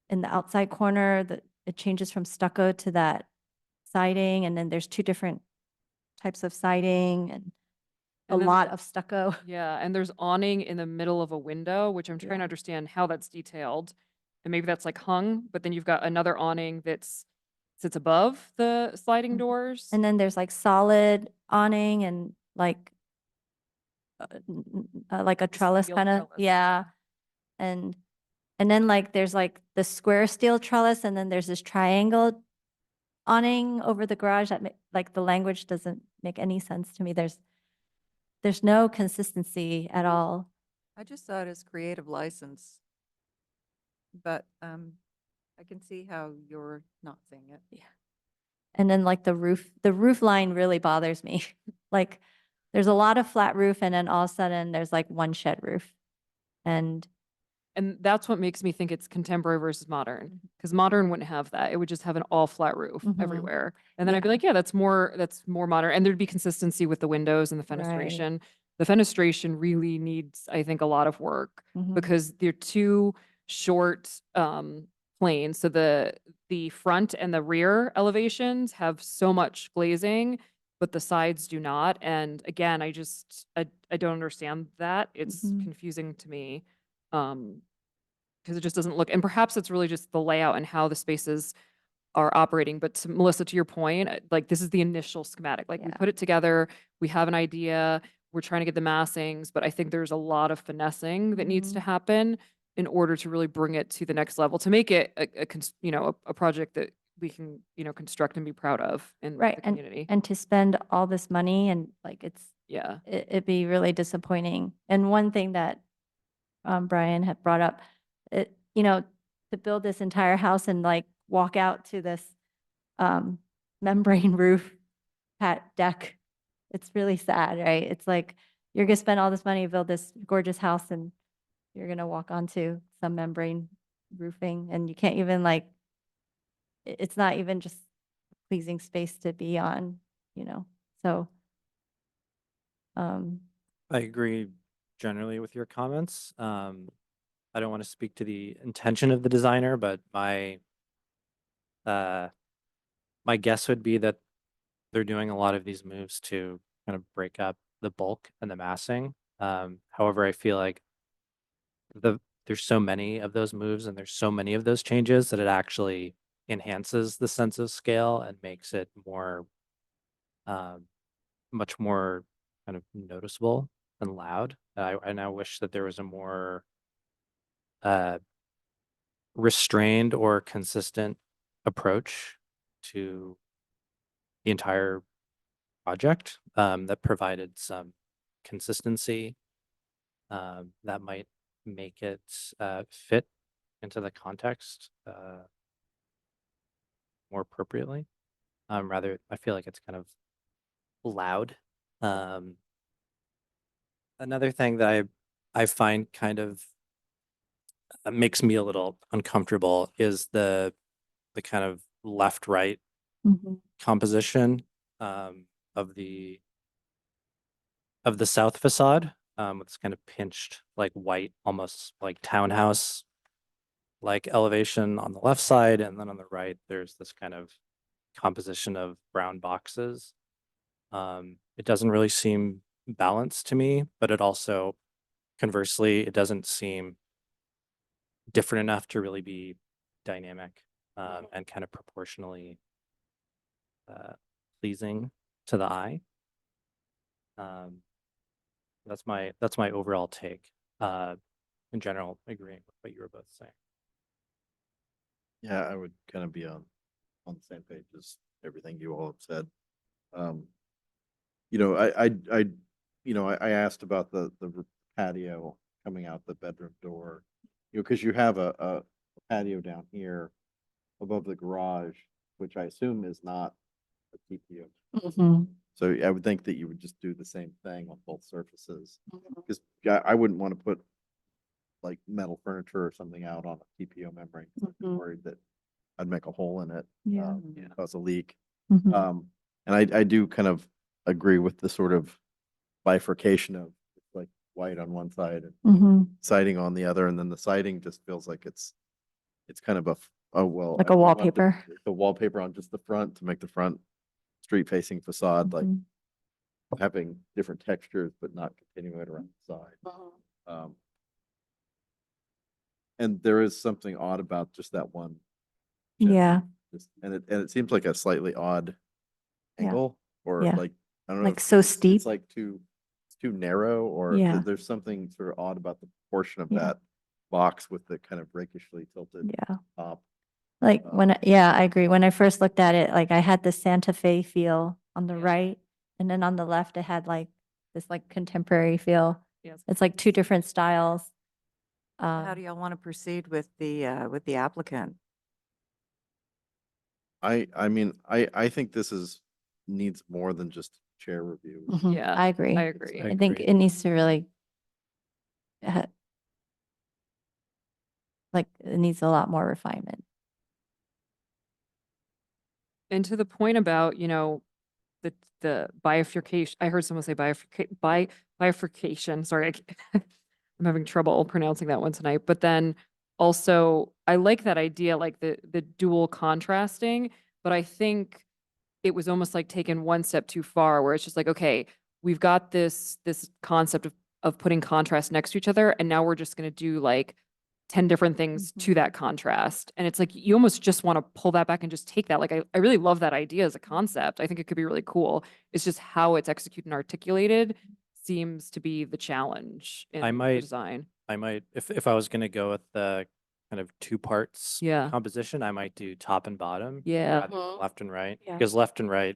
Speaker 5: in the outside corner, it changes from stucco to that siding, and then there's two different types of siding and a
Speaker 4: And then
Speaker 5: lot of stucco.
Speaker 4: Yeah, and there's awning in the middle of a window, which I'm trying to understand how that's detailed. And maybe that's like hung, but then you've got another awning sits above the sliding
Speaker 5: Mhm.
Speaker 4: doors.
Speaker 5: And then there's like solid awning and like like a trellis
Speaker 4: steel
Speaker 5: kind of,
Speaker 4: trellis.
Speaker 5: yeah. And then like there's like the square steel trellis, and then there's this triangle awning over the garage that like the language doesn't make any sense to me. There's no consistency at all.
Speaker 8: I just saw it as creative license. But I can see how you're not seeing it.
Speaker 5: Yeah. And then like the roof line really bothers me. Like there's a lot of flat roof, and then all of a sudden there's like one shed roof. And
Speaker 4: that's what makes me think it's contemporary versus modern, because modern wouldn't have that. It would just have an all flat roof
Speaker 5: Mhm.
Speaker 4: everywhere. And then I'd be
Speaker 5: Yeah.
Speaker 4: like, yeah, that's more modern. And there'd be consistency with the windows and the
Speaker 5: Right.
Speaker 4: fenestration. the fenestration really needs, I think, a lot of work
Speaker 5: Mhm.
Speaker 4: because they're too short planes. So the front and the rear elevations have so much glazing, but the sides do not. And again, I don't understand that. It's
Speaker 5: Mhm.
Speaker 4: confusing to me. Because it just doesn't look, and perhaps it's really just the layout and how the spaces are operating. But to Melissa, to your point, like this is the initial schematic. Like we
Speaker 5: Yeah.
Speaker 4: put it together, we have an idea, we're trying to get the massings, but I think there's a lot of finessing that needs to
Speaker 5: Mhm.
Speaker 4: happen in order to really bring it to the next level, to make it a project that we can, construct and be proud of in
Speaker 5: Right,
Speaker 4: the community.
Speaker 5: and to spend all this money and like
Speaker 4: Yeah.
Speaker 5: it'd be really disappointing. And one thing that Brian had brought up, to build this entire house and like walk out to this membrane roof deck, it's really sad, right? It's like you're gonna spend all this money to build this gorgeous house and you're gonna walk onto some membrane roofing and you can't even like, it's not even just pleasing space to be on, so.
Speaker 9: I agree generally with your comments. I don't want to speak to the intention of the designer, but uh, my guess would be that they're doing a lot of these moves to kind of break up the bulk and the massing. However, I feel like there's so many of those moves and there's so many of those changes that it actually enhances the sense of scale and makes it more, um, much more kind of noticeable and loud. And I wish that there was a more uh, restrained or consistent approach to the entire project, that provided some consistency, that might make it fit into the context more appropriately. Rather, I feel like it's kind of loud. Um, Another thing that I find kind of makes me a little uncomfortable is the kind of left-right
Speaker 5: Mhm.
Speaker 9: composition, of the south facade. It's kind of pinched like white, almost like townhouse like elevation on the left side, and then on the right, there's this kind of composition of brown boxes. It doesn't really seem balanced to me, but it also, conversely, it doesn't seem different enough to really be dynamic, and kind of proportionally pleasing to the eye. Um, that's my overall take. In general, agreeing with what you were both saying.
Speaker 1: Yeah, I would kind of be on the same page as everything you all have said. Um, I asked about the patio coming out the bedroom door, because you have a patio down here above the garage, which I assume is not a TPO.
Speaker 5: Mhm.
Speaker 1: So I would think that you would just do the same thing on both surfaces.
Speaker 5: Mhm.
Speaker 1: Because I wouldn't want to put like metal furniture or something out on a TPO membrane. 'Cause I'm
Speaker 5: Mhm.
Speaker 1: worried that I'd make a hole in it,
Speaker 5: Yeah.
Speaker 1: and cause a leak.
Speaker 5: Mhm.
Speaker 1: And I do kind of agree with the sort of bifurcation of like white on one side and
Speaker 5: Mhm.
Speaker 1: siding on the other, and then the siding just feels like it's kind of oh, well.
Speaker 5: Like
Speaker 1: I
Speaker 5: a
Speaker 1: want
Speaker 5: wallpaper.
Speaker 1: the wallpaper on just the front to make the front street facing facade, like
Speaker 5: Mhm.
Speaker 1: having different textures, but not continuing it around the side.
Speaker 5: Mhm.
Speaker 1: Um, and there is something odd about just that one. chimney.
Speaker 5: Yeah,
Speaker 1: And it seems like a slightly odd
Speaker 5: Yeah.
Speaker 1: angle, or
Speaker 5: Yeah.
Speaker 1: like, I don't know.
Speaker 5: Like
Speaker 1: if
Speaker 5: so
Speaker 1: it's
Speaker 5: steep.
Speaker 1: like it's too narrow, or
Speaker 5: Yeah.
Speaker 1: there's something sort of odd about the proportion of
Speaker 5: Yeah.
Speaker 1: that box with the kind of rakishly tilted
Speaker 5: Yeah.
Speaker 1: top.
Speaker 5: Like
Speaker 1: Uh,
Speaker 5: yeah, I agree. When I first looked at it, like I had the Santa Fe feel on the
Speaker 4: Yeah.
Speaker 5: right, and then on the left, it had like this like contemporary feel.
Speaker 4: Yes.
Speaker 5: It's like two different styles.
Speaker 8: How do y'all want to proceed with the applicant?
Speaker 1: I mean, I think this needs more than just chair review.
Speaker 5: Mhm.
Speaker 4: Yeah,
Speaker 5: I agree.
Speaker 4: I agree.
Speaker 5: I think it needs to really, uh, like, it needs a lot more refinement.
Speaker 4: And to the point about, the bifurcation, I heard someone say bifurcation, sorry, I'm having trouble pronouncing that one tonight, but then also, I like that idea, like the dual contrasting, but I think it was almost like taken one step too far, where it's just like, okay, we've got this concept of putting contrast next to each other, and now we're just gonna do like 10 different things to that contrast. And it's like, you almost just want to pull that back and just take that. Like, I really love that idea as a concept. I think it could be really cool. It's just how it's executed and articulated seems to be the challenge in the
Speaker 9: might-
Speaker 4: design.
Speaker 9: I might, if I was gonna go with the kind of two parts
Speaker 4: Yeah.
Speaker 9: composition, I might do top and bottom.
Speaker 4: Yeah.
Speaker 9: rather than
Speaker 5: Mhm.
Speaker 9: left and right,
Speaker 5: Yeah.
Speaker 9: because left and right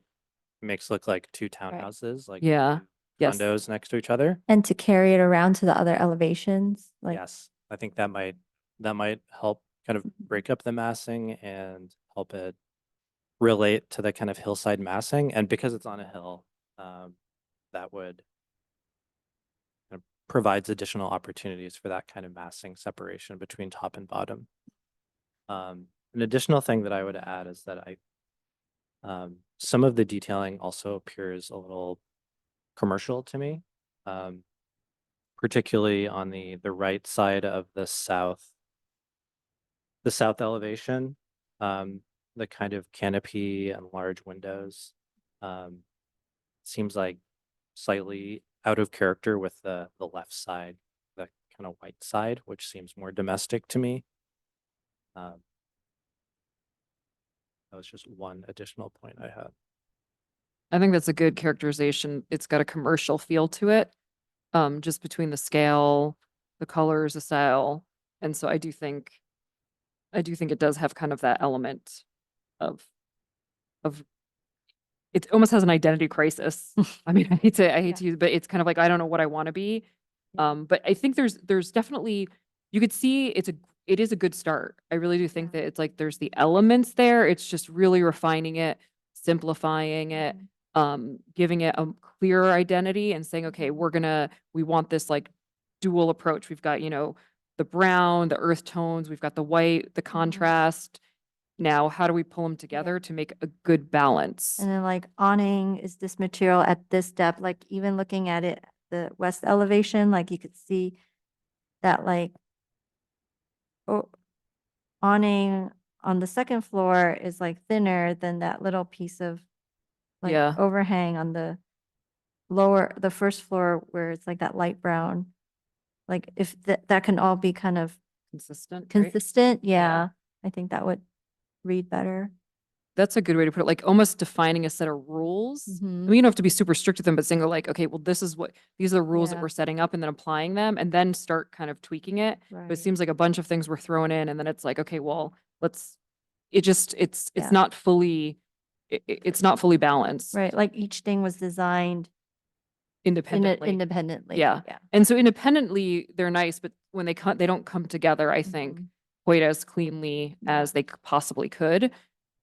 Speaker 9: makes look like two townhouses, like
Speaker 4: Yeah.
Speaker 9: two
Speaker 4: Yes.
Speaker 9: condos next to each other.
Speaker 5: And to carry it around to the other elevations, like,
Speaker 9: Yes, I think that might help kind of break up the massing and help it relate to the kind of hillside massing. And because it's on a hill, that would kind of provides additional opportunities for that kind of massing separation between top and bottom. An additional thing that I would add is that some of the detailing also appears a little commercial to me, particularly on the right side of the south elevation, the kind of canopy and large windows, seems like slightly out of character with the left side, the kind of white side, which seems more domestic to me. That was just one additional point I had.
Speaker 4: I think that's a good characterization. It's got a commercial feel to it, just between the scale, the colors, the style. And so I do think it does have kind of that element of it almost has an identity crisis. I mean, I hate to use, but it's kind of like, I don't know what I want to be. But I think there's definitely, you could see it is a good start. I really do think that it's like, there's the elements there. It's just really refining it, simplifying it, giving it a clearer identity and saying, okay, we want this like dual approach. We've got, the brown, the earth tones, we've got the white, the contrast. Now, how do we pull them together to make a good balance?
Speaker 5: and then like awning is this material at this depth, like even looking at it, the west elevation, like you could see that like awning on the second floor is like thinner than that little piece of like
Speaker 4: Yeah.
Speaker 5: overhang on the the first floor where it's like that light brown. Like if that can all be kind of
Speaker 4: Consistent, right?
Speaker 5: consistent, yeah, I think that would read better.
Speaker 4: That's a good way to put it, like almost defining a set of rules. I
Speaker 5: Mhm.
Speaker 4: mean, you don't have to be super strict with them, but saying like, okay, well, these are the rules that
Speaker 5: Yeah.
Speaker 4: we're setting up and then applying them and then start kind of tweaking it. But it
Speaker 5: Right.
Speaker 4: seems like a bunch of things were thrown in and then it's like, okay, well, it's
Speaker 5: Yeah.
Speaker 4: not fully, it's not fully balanced
Speaker 5: Right, like each thing was designed
Speaker 4: independently.
Speaker 5: independently.
Speaker 4: Yeah. And so independently, they're nice, but when they don't come together, I think,
Speaker 5: Mhm.
Speaker 4: quite as cleanly as they possibly could.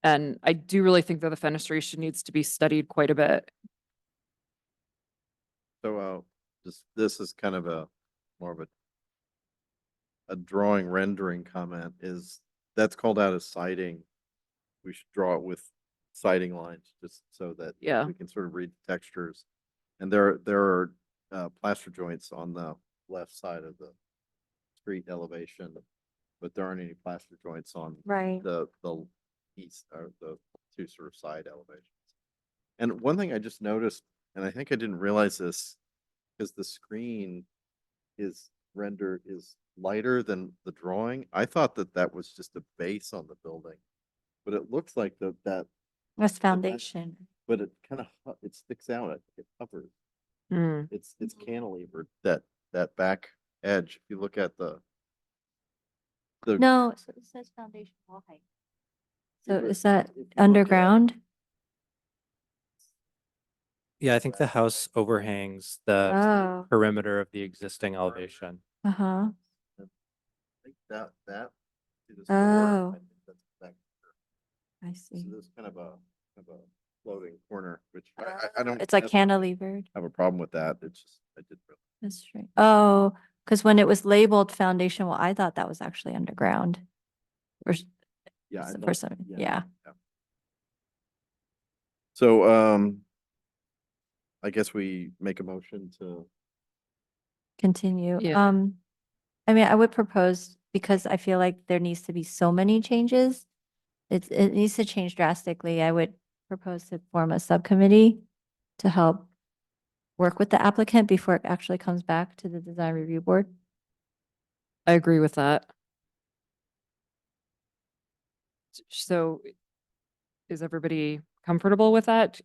Speaker 4: And I do really think that the fenestration needs to be studied quite a bit.
Speaker 1: So, this is kind of more of a drawing rendering comment that's called out as siding. We should draw it with siding lines just so that
Speaker 4: Yeah.
Speaker 1: we can sort of read the textures. And there are plaster joints on the left side of the street elevation, but there aren't any plaster joints on
Speaker 5: Right.
Speaker 1: the east or the two sort of side elevations. And one thing I just noticed, and I think I didn't realize this, because the screen is lighter than the drawing. I thought that was just a base on the building, but it looks like
Speaker 5: That's foundation.
Speaker 1: but it kind of it sticks out. It hovers.
Speaker 4: Mm.
Speaker 1: It's cantilevered, that back edge. If you look at the
Speaker 5: No, so it says foundation wall height. So
Speaker 1: If you
Speaker 5: is that
Speaker 1: look at-
Speaker 5: underground?
Speaker 9: Yeah, I think the house overhangs the
Speaker 5: Oh,
Speaker 9: perimeter of the existing elevation.
Speaker 5: uh-huh.
Speaker 1: I think that to the
Speaker 5: Oh.
Speaker 1: I think that's back.
Speaker 5: I
Speaker 1: So
Speaker 5: see.
Speaker 1: there's kind of a floating corner, which I don't.
Speaker 5: It's like
Speaker 1: necessarily
Speaker 5: cantilevered.
Speaker 1: have a problem with that. It's just I did.
Speaker 5: That's right. Oh, because when it was labeled foundation, well, I thought that was actually underground. Or
Speaker 1: Yeah.
Speaker 5: for some, yeah.
Speaker 1: So, I guess we make a motion to,
Speaker 5: Continue.
Speaker 4: Yeah.
Speaker 5: I mean, I would propose, because I feel like there needs to be so many changes. It needs to change drastically. I would propose to form a subcommittee to help work with the applicant before it actually comes back to the design review board.
Speaker 4: I agree with that. So is everybody comfortable with that?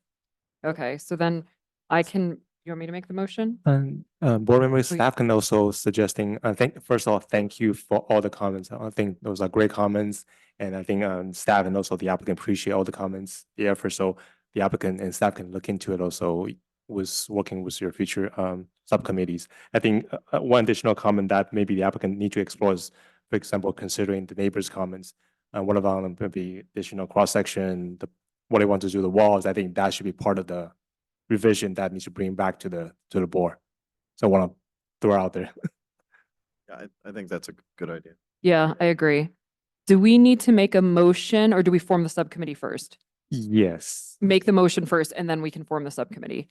Speaker 4: Okay, so then you want me to make the motion?
Speaker 3: And board members,
Speaker 4: Please.
Speaker 3: staff can also suggesting, first of all, thank you for all the comments. I think those are great comments. And I think staff and also the applicant appreciate all the comments, the effort. So the applicant and staff can look into it also with working with your future subcommittees. I think one additional comment that maybe the applicant need to explore is, for example, considering the neighbors' comments. One of them could be additional cross-section, what they want to do, the walls. I think that should be part of the revision that needs to bring back to the board. So I want to throw out there.
Speaker 1: yeah, I think that's a good idea.
Speaker 4: Yeah, I agree. Do we need to make a motion or do we form the subcommittee first?
Speaker 3: Yes.
Speaker 4: Make the motion first and then we can form the subcommittee.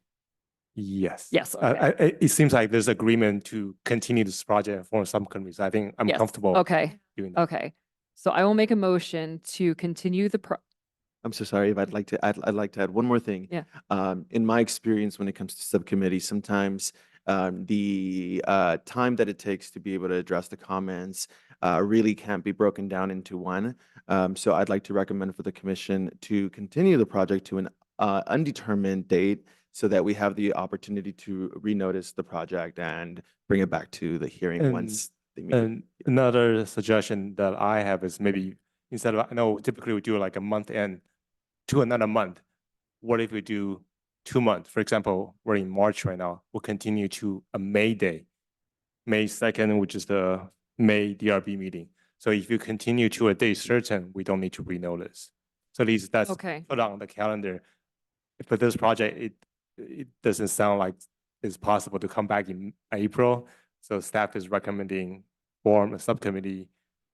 Speaker 3: Yes.
Speaker 4: Yes, okay.
Speaker 3: It seems like there's agreement to continue this project and form some committees. I think I'm
Speaker 4: Yes,
Speaker 3: comfortable
Speaker 4: Okay,
Speaker 3: doing that.
Speaker 4: okay. So I will make a motion to continue
Speaker 10: I'm so sorry if I'd like to add, I'd like to add one more thing.
Speaker 4: Yeah.
Speaker 10: In my experience, when it comes to subcommittees, sometimes the time that it takes to be able to address the comments really can't be broken down into one. So I'd like to recommend for the commission to continue the project to an undetermined date so that we have the opportunity to renotice the project and bring it back to the hearing
Speaker 3: And-
Speaker 10: once they meet.
Speaker 3: And another suggestion that I have is maybe instead of, I know typically we do like a month end to another month. What if we do 2 months? For example, we're in March right now. We'll continue to a May day, May 2nd, which is the May DRB meeting. So if you continue to a day certain, we don't need to renotice. So at least that's
Speaker 4: Okay.
Speaker 3: put on the calendar. For this project, it doesn't sound like it's possible to come back in April. So staff is recommending form a subcommittee,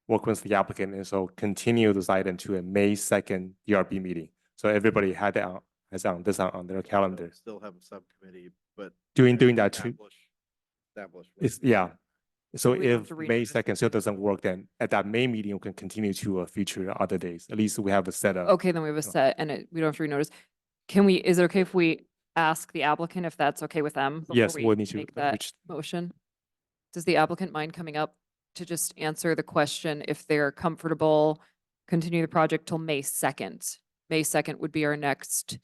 Speaker 3: work with the applicant, and so continue this item to a May 2nd DRB meeting. So everybody had that has on this on their calendar.
Speaker 1: Still have a subcommittee, but.
Speaker 3: Doing that too.
Speaker 1: Establish.
Speaker 3: It's yeah. So
Speaker 4: We don't have
Speaker 3: if
Speaker 4: to
Speaker 3: May
Speaker 4: renotice.
Speaker 3: 2nd still doesn't work, then at that May meeting, we can continue to future other days. At least we have a setup.
Speaker 4: Okay, then we have a set and we don't have to renotice. Is it okay if we ask the applicant if that's okay with them? before
Speaker 3: Yes,
Speaker 4: we
Speaker 3: we'll need to
Speaker 4: make that
Speaker 3: reach-
Speaker 4: motion? Does the applicant mind coming up to just answer the question if they're comfortable continue the project till May 2nd? May 2nd would be our next.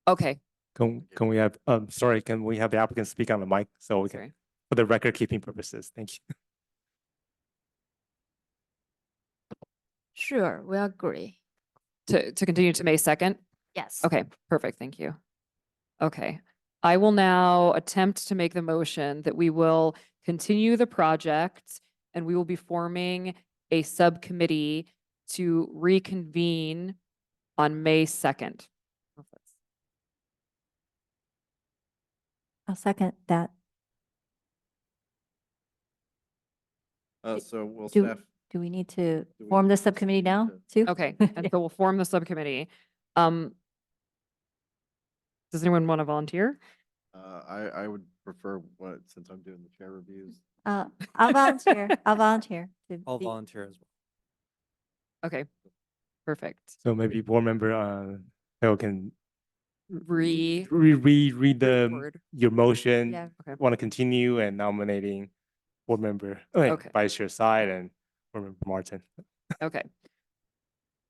Speaker 4: Okay,
Speaker 3: Can we have, sorry, can we have the applicant speak on the mic so we can,
Speaker 4: sorry.
Speaker 3: for the record keeping purposes? Thank you.
Speaker 11: Sure, we agree.
Speaker 4: To continue to May 2nd?
Speaker 11: Yes.
Speaker 4: Okay, perfect. Thank you. Okay. I will now attempt to make the motion that we will continue the project and we will be forming a subcommittee to reconvene on May 2nd.
Speaker 5: I'll second that.
Speaker 1: So will
Speaker 5: Do-
Speaker 1: staff.
Speaker 5: Do we need to
Speaker 1: Do we
Speaker 5: form
Speaker 1: need
Speaker 5: the
Speaker 1: to
Speaker 5: subcommittee
Speaker 1: need
Speaker 5: now
Speaker 1: to-
Speaker 5: too?
Speaker 4: Okay, and so we'll form the subcommittee. Does anyone want to volunteer?
Speaker 1: I would prefer what, since I'm doing the chair reviews.
Speaker 5: I'll volunteer. I'll volunteer. to
Speaker 9: I'll
Speaker 5: be-
Speaker 9: volunteer as well.
Speaker 4: Okay, perfect.
Speaker 3: So maybe board member, Phil can
Speaker 4: Read
Speaker 3: read the,
Speaker 4: word.
Speaker 3: your motion.
Speaker 5: Yeah.
Speaker 4: Okay.
Speaker 3: Want to continue and nominating board member,
Speaker 4: Okay.
Speaker 3: vice chair side and board member Martin.
Speaker 4: Okay.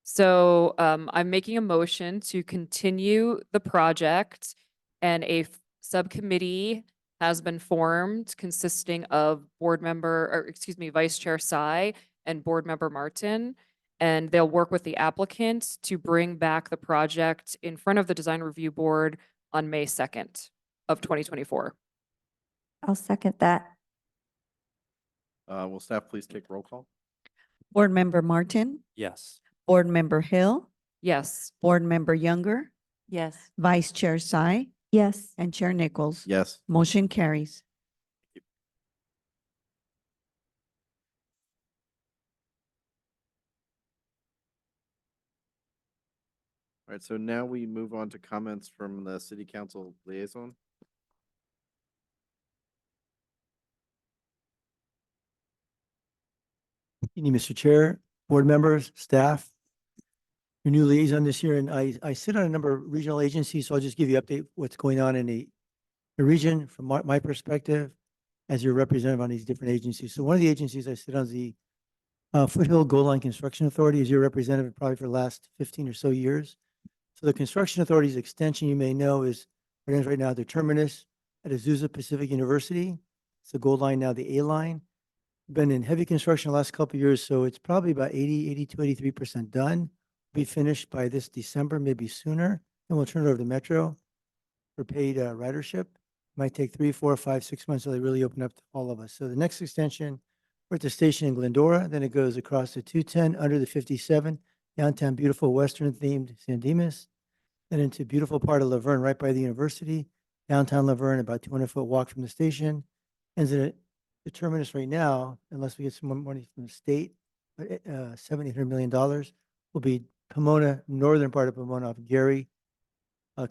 Speaker 4: So I'm making a motion to continue the project and a subcommittee has been formed consisting of Vice Chair Sai and Board Member Martin. And they'll work with the applicant to bring back the project in front of the Design Review Board on May 2nd of 2024.
Speaker 5: I'll second that.
Speaker 1: Will staff please take roll call?
Speaker 2: Board Member Martin,
Speaker 9: Yes.
Speaker 2: Board Member Hill,
Speaker 4: Yes.
Speaker 2: Board Member Younger,
Speaker 5: Yes.
Speaker 2: Vice Chair Sai,
Speaker 5: Yes.
Speaker 2: and Chair Nichols.
Speaker 1: Yes.
Speaker 2: Motion carries.
Speaker 1: All right, so now we move on to comments from the city council liaison.
Speaker 13: Evening, Mr. Chair, board members, staff. Your new liaison this year, and I sit on a number of regional agencies, so I'll just give you update what's going on in the region from my perspective as your representative on these different agencies. So one of the agencies I sit on is the Foothill Gold Line Construction Authority, as your representative probably for the last 15 or so years. So the Construction Authority's extension, you may know, is right now the terminus at Azusa Pacific University. It's the Gold Line, now the A line. Been in heavy construction the last couple of years, so it's probably about 83% done. Be finished by this December, maybe sooner, and we'll turn it over to Metro for paid ridership. Might take 3, 4, 5, 6 months till they really open up to all of us. So the next extension, we're at the station in Glendora, then it goes across the 210 under the 57, downtown beautiful Western themed San Dimas, then into beautiful part of Laverne right by the university, downtown Laverne, about 200-foot walk from the station. Ends at the terminus right now, unless we get some more money from the state, $700 million, will be Pomona, northern part of Pomona off Gary,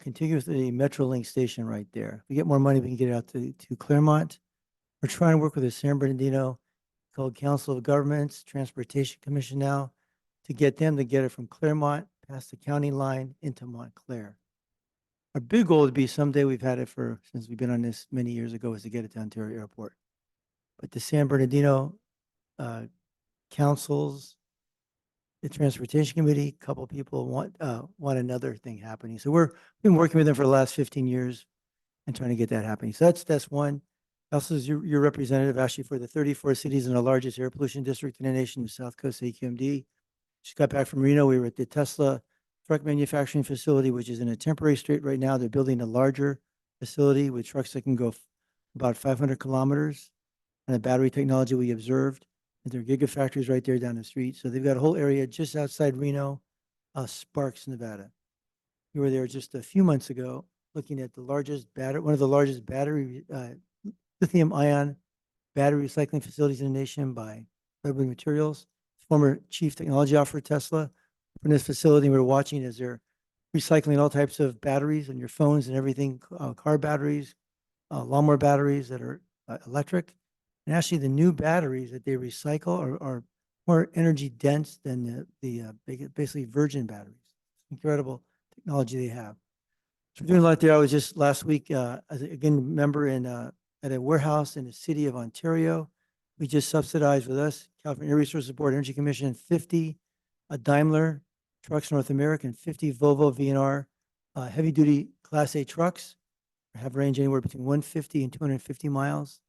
Speaker 13: contiguous to the Metrolink station right there. If we get more money, we can get it out to Claremont. We're trying to work with the San Bernardino called Council of Governments, Transportation Commission now, to get them to get it from Claremont past the county line into Montclair. Our big goal would be someday, we've had it since we've been on this many years ago, is to get it to Ontario Airport. But the San Bernardino councils, the Transportation Committee, a couple people want another thing happening. So we've been working with them for the last 15 years and trying to get that happening. So that's one. Also, is your representative actually for the 34 cities in the largest air pollution district in the nation, the South Coast AQMD. She got back from Reno. We were at the Tesla truck manufacturing facility, which is in a temporary state right now. They're building a larger facility with trucks that can go about 500 kilometers. And the battery technology we observed, and their gigafactories right there down the street. So they've got a whole area just outside Reno, Sparks, Nevada. We were there just a few months ago, looking at one of the largest battery, lithium ion battery recycling facilities in the nation by Redwood Materials. Former chief technology officer at Tesla. From this facility, we were watching as they're recycling all types of batteries on your phones and everything, car batteries, lawnmower batteries that are electric. And actually, the new batteries that they recycle are more energy dense than basically virgin batteries. Incredible technology they have. So we're doing a lot there. I was just last week, as again, member at a warehouse in the city of Ontario. We just subsidized with us, California Air Resources Board, Energy Commission, 50 Daimler Trucks North America and 50 Volvo VNR heavy duty Class A trucks. Have range anywhere between 150 and 250 miles.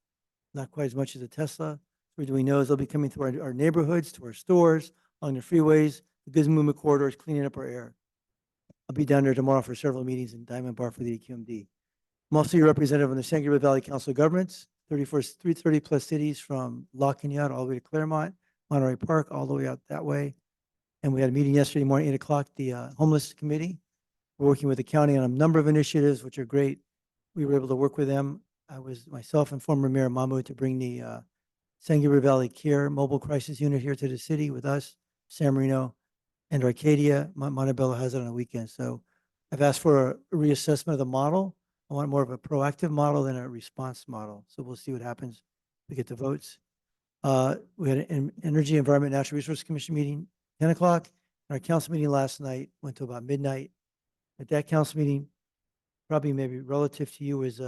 Speaker 13: Not quite as much as a Tesla. What we know is they'll be coming through our neighborhoods, to our stores, along the freeways, the goods movement corridors, cleaning up our air. I'll be down there tomorrow for several meetings in Diamond Bar for the AQMD. I'm also your representative on the San Gabriel Valley Council of Governments, 330 plus cities from La Cañada all the way to Claremont, Monterey Park, all the way out that way. And we had a meeting yesterday morning, 8 o'clock, the homeless committee. We're working with the county on a number of initiatives, which are great. We were able to work with them. I was myself and former Mayor Mahmoud to bring the San Gabriel Valley Care Mobile Crisis Unit here to the city with us, San Marino, and Arcadia. Montebello has it on a weekend. So I've asked for a reassessment of the model. I want more of a proactive model than a response model. So we'll see what happens. We get the votes. We had an Energy, Environment, Natural Resource Commission meeting, 10 o'clock. And our council meeting last night went to about midnight. At that council meeting, probably maybe relative to you, is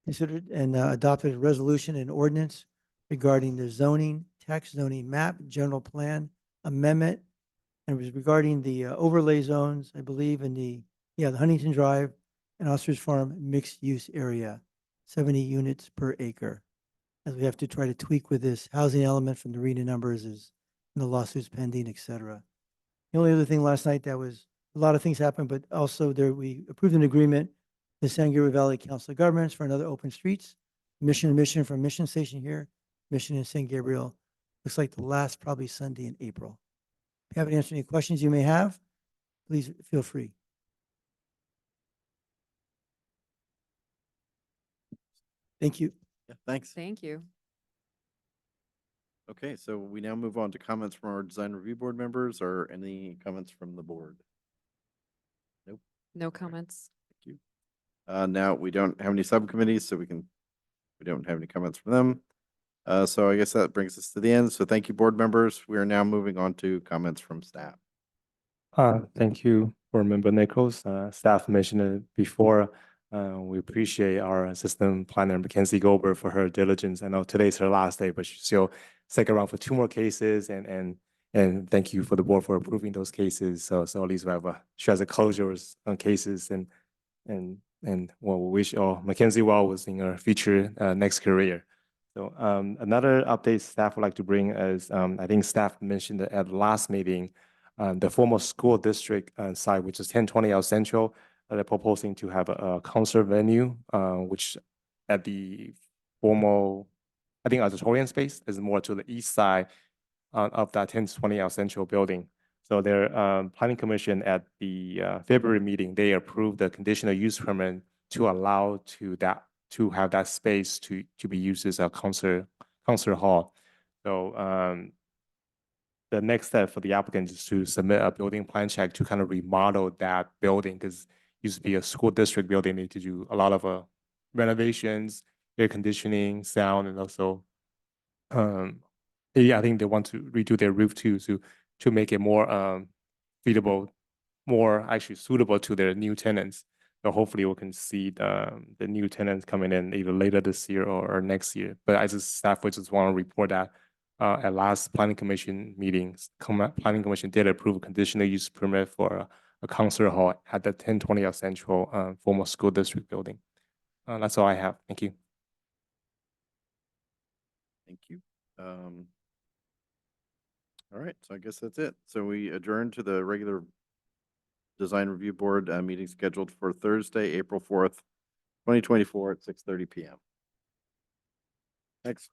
Speaker 13: considered and adopted a resolution and ordinance regarding the zoning, tax zoning map, general plan amendment. And it was regarding the overlay zones, I believe, in the Huntington Drive and Ostrich Farm mixed use area, 70 units per acre. As we have to try to tweak with this housing element from the RENA numbers is the lawsuits pending, et cetera. The only other thing last night that was a lot of things happened, but also we approved an agreement, the San Gabriel Valley Council of Governments for another open streets, mission to mission from Mission Station here, mission in San Gabriel. Looks like the last probably Sunday in April. If you haven't answered any questions you may have, please feel free. Thank you.
Speaker 1: Yeah, thanks.
Speaker 4: Thank you.
Speaker 1: Okay, so we now move on to comments from our design review board members or any comments from the board.
Speaker 4: No comments.
Speaker 1: Thank you. Now, we don't have any subcommittees, so we don't have any comments from them. So I guess that brings us to the end. So thank you, board members. We are now moving on to comments from staff.
Speaker 3: Thank you, Board Member Nichols. Staff mentioned it before. We appreciate our Assistant Planner Mackenzie Goldberg for her diligence. I know today's her last day, but she's still stick around for 2 more cases, and thank you for the board for approving those cases. So at least she has a closure on cases, and well, we wish Mackenzie well was in her future next career. So another update staff would like to bring is I think staff mentioned at the last meeting. The former school district site, which is 1020 L Central, they're proposing to have a concert venue, which at the formal, I think auditorium space is more to the east side of that 1020 L Central building. So their planning commission at the February meeting, they approved the conditional use permit to allow to have that space to be used as a concert hall. So the next step for the applicant is to submit a building plan check to kind of remodel that building, because it used to be a school district building. They need to do a lot of renovations, air conditioning, sound, and also, I think they want to redo their roof too, to make it more feasible, more actually suitable to their new tenants. So hopefully we can see the new tenants coming in either later this year or next year. But as a staff, we just want to report that at last planning commission meetings, planning commission did approve a conditional use permit for a concert hall at the 1020 L Central former school district building. That's all I have. Thank you.
Speaker 1: Thank you. All right, so I guess that's it. So we adjourn to the regular design review board meeting scheduled for Thursday, April 4th, 2024 at 6:30 p.m. Thanks.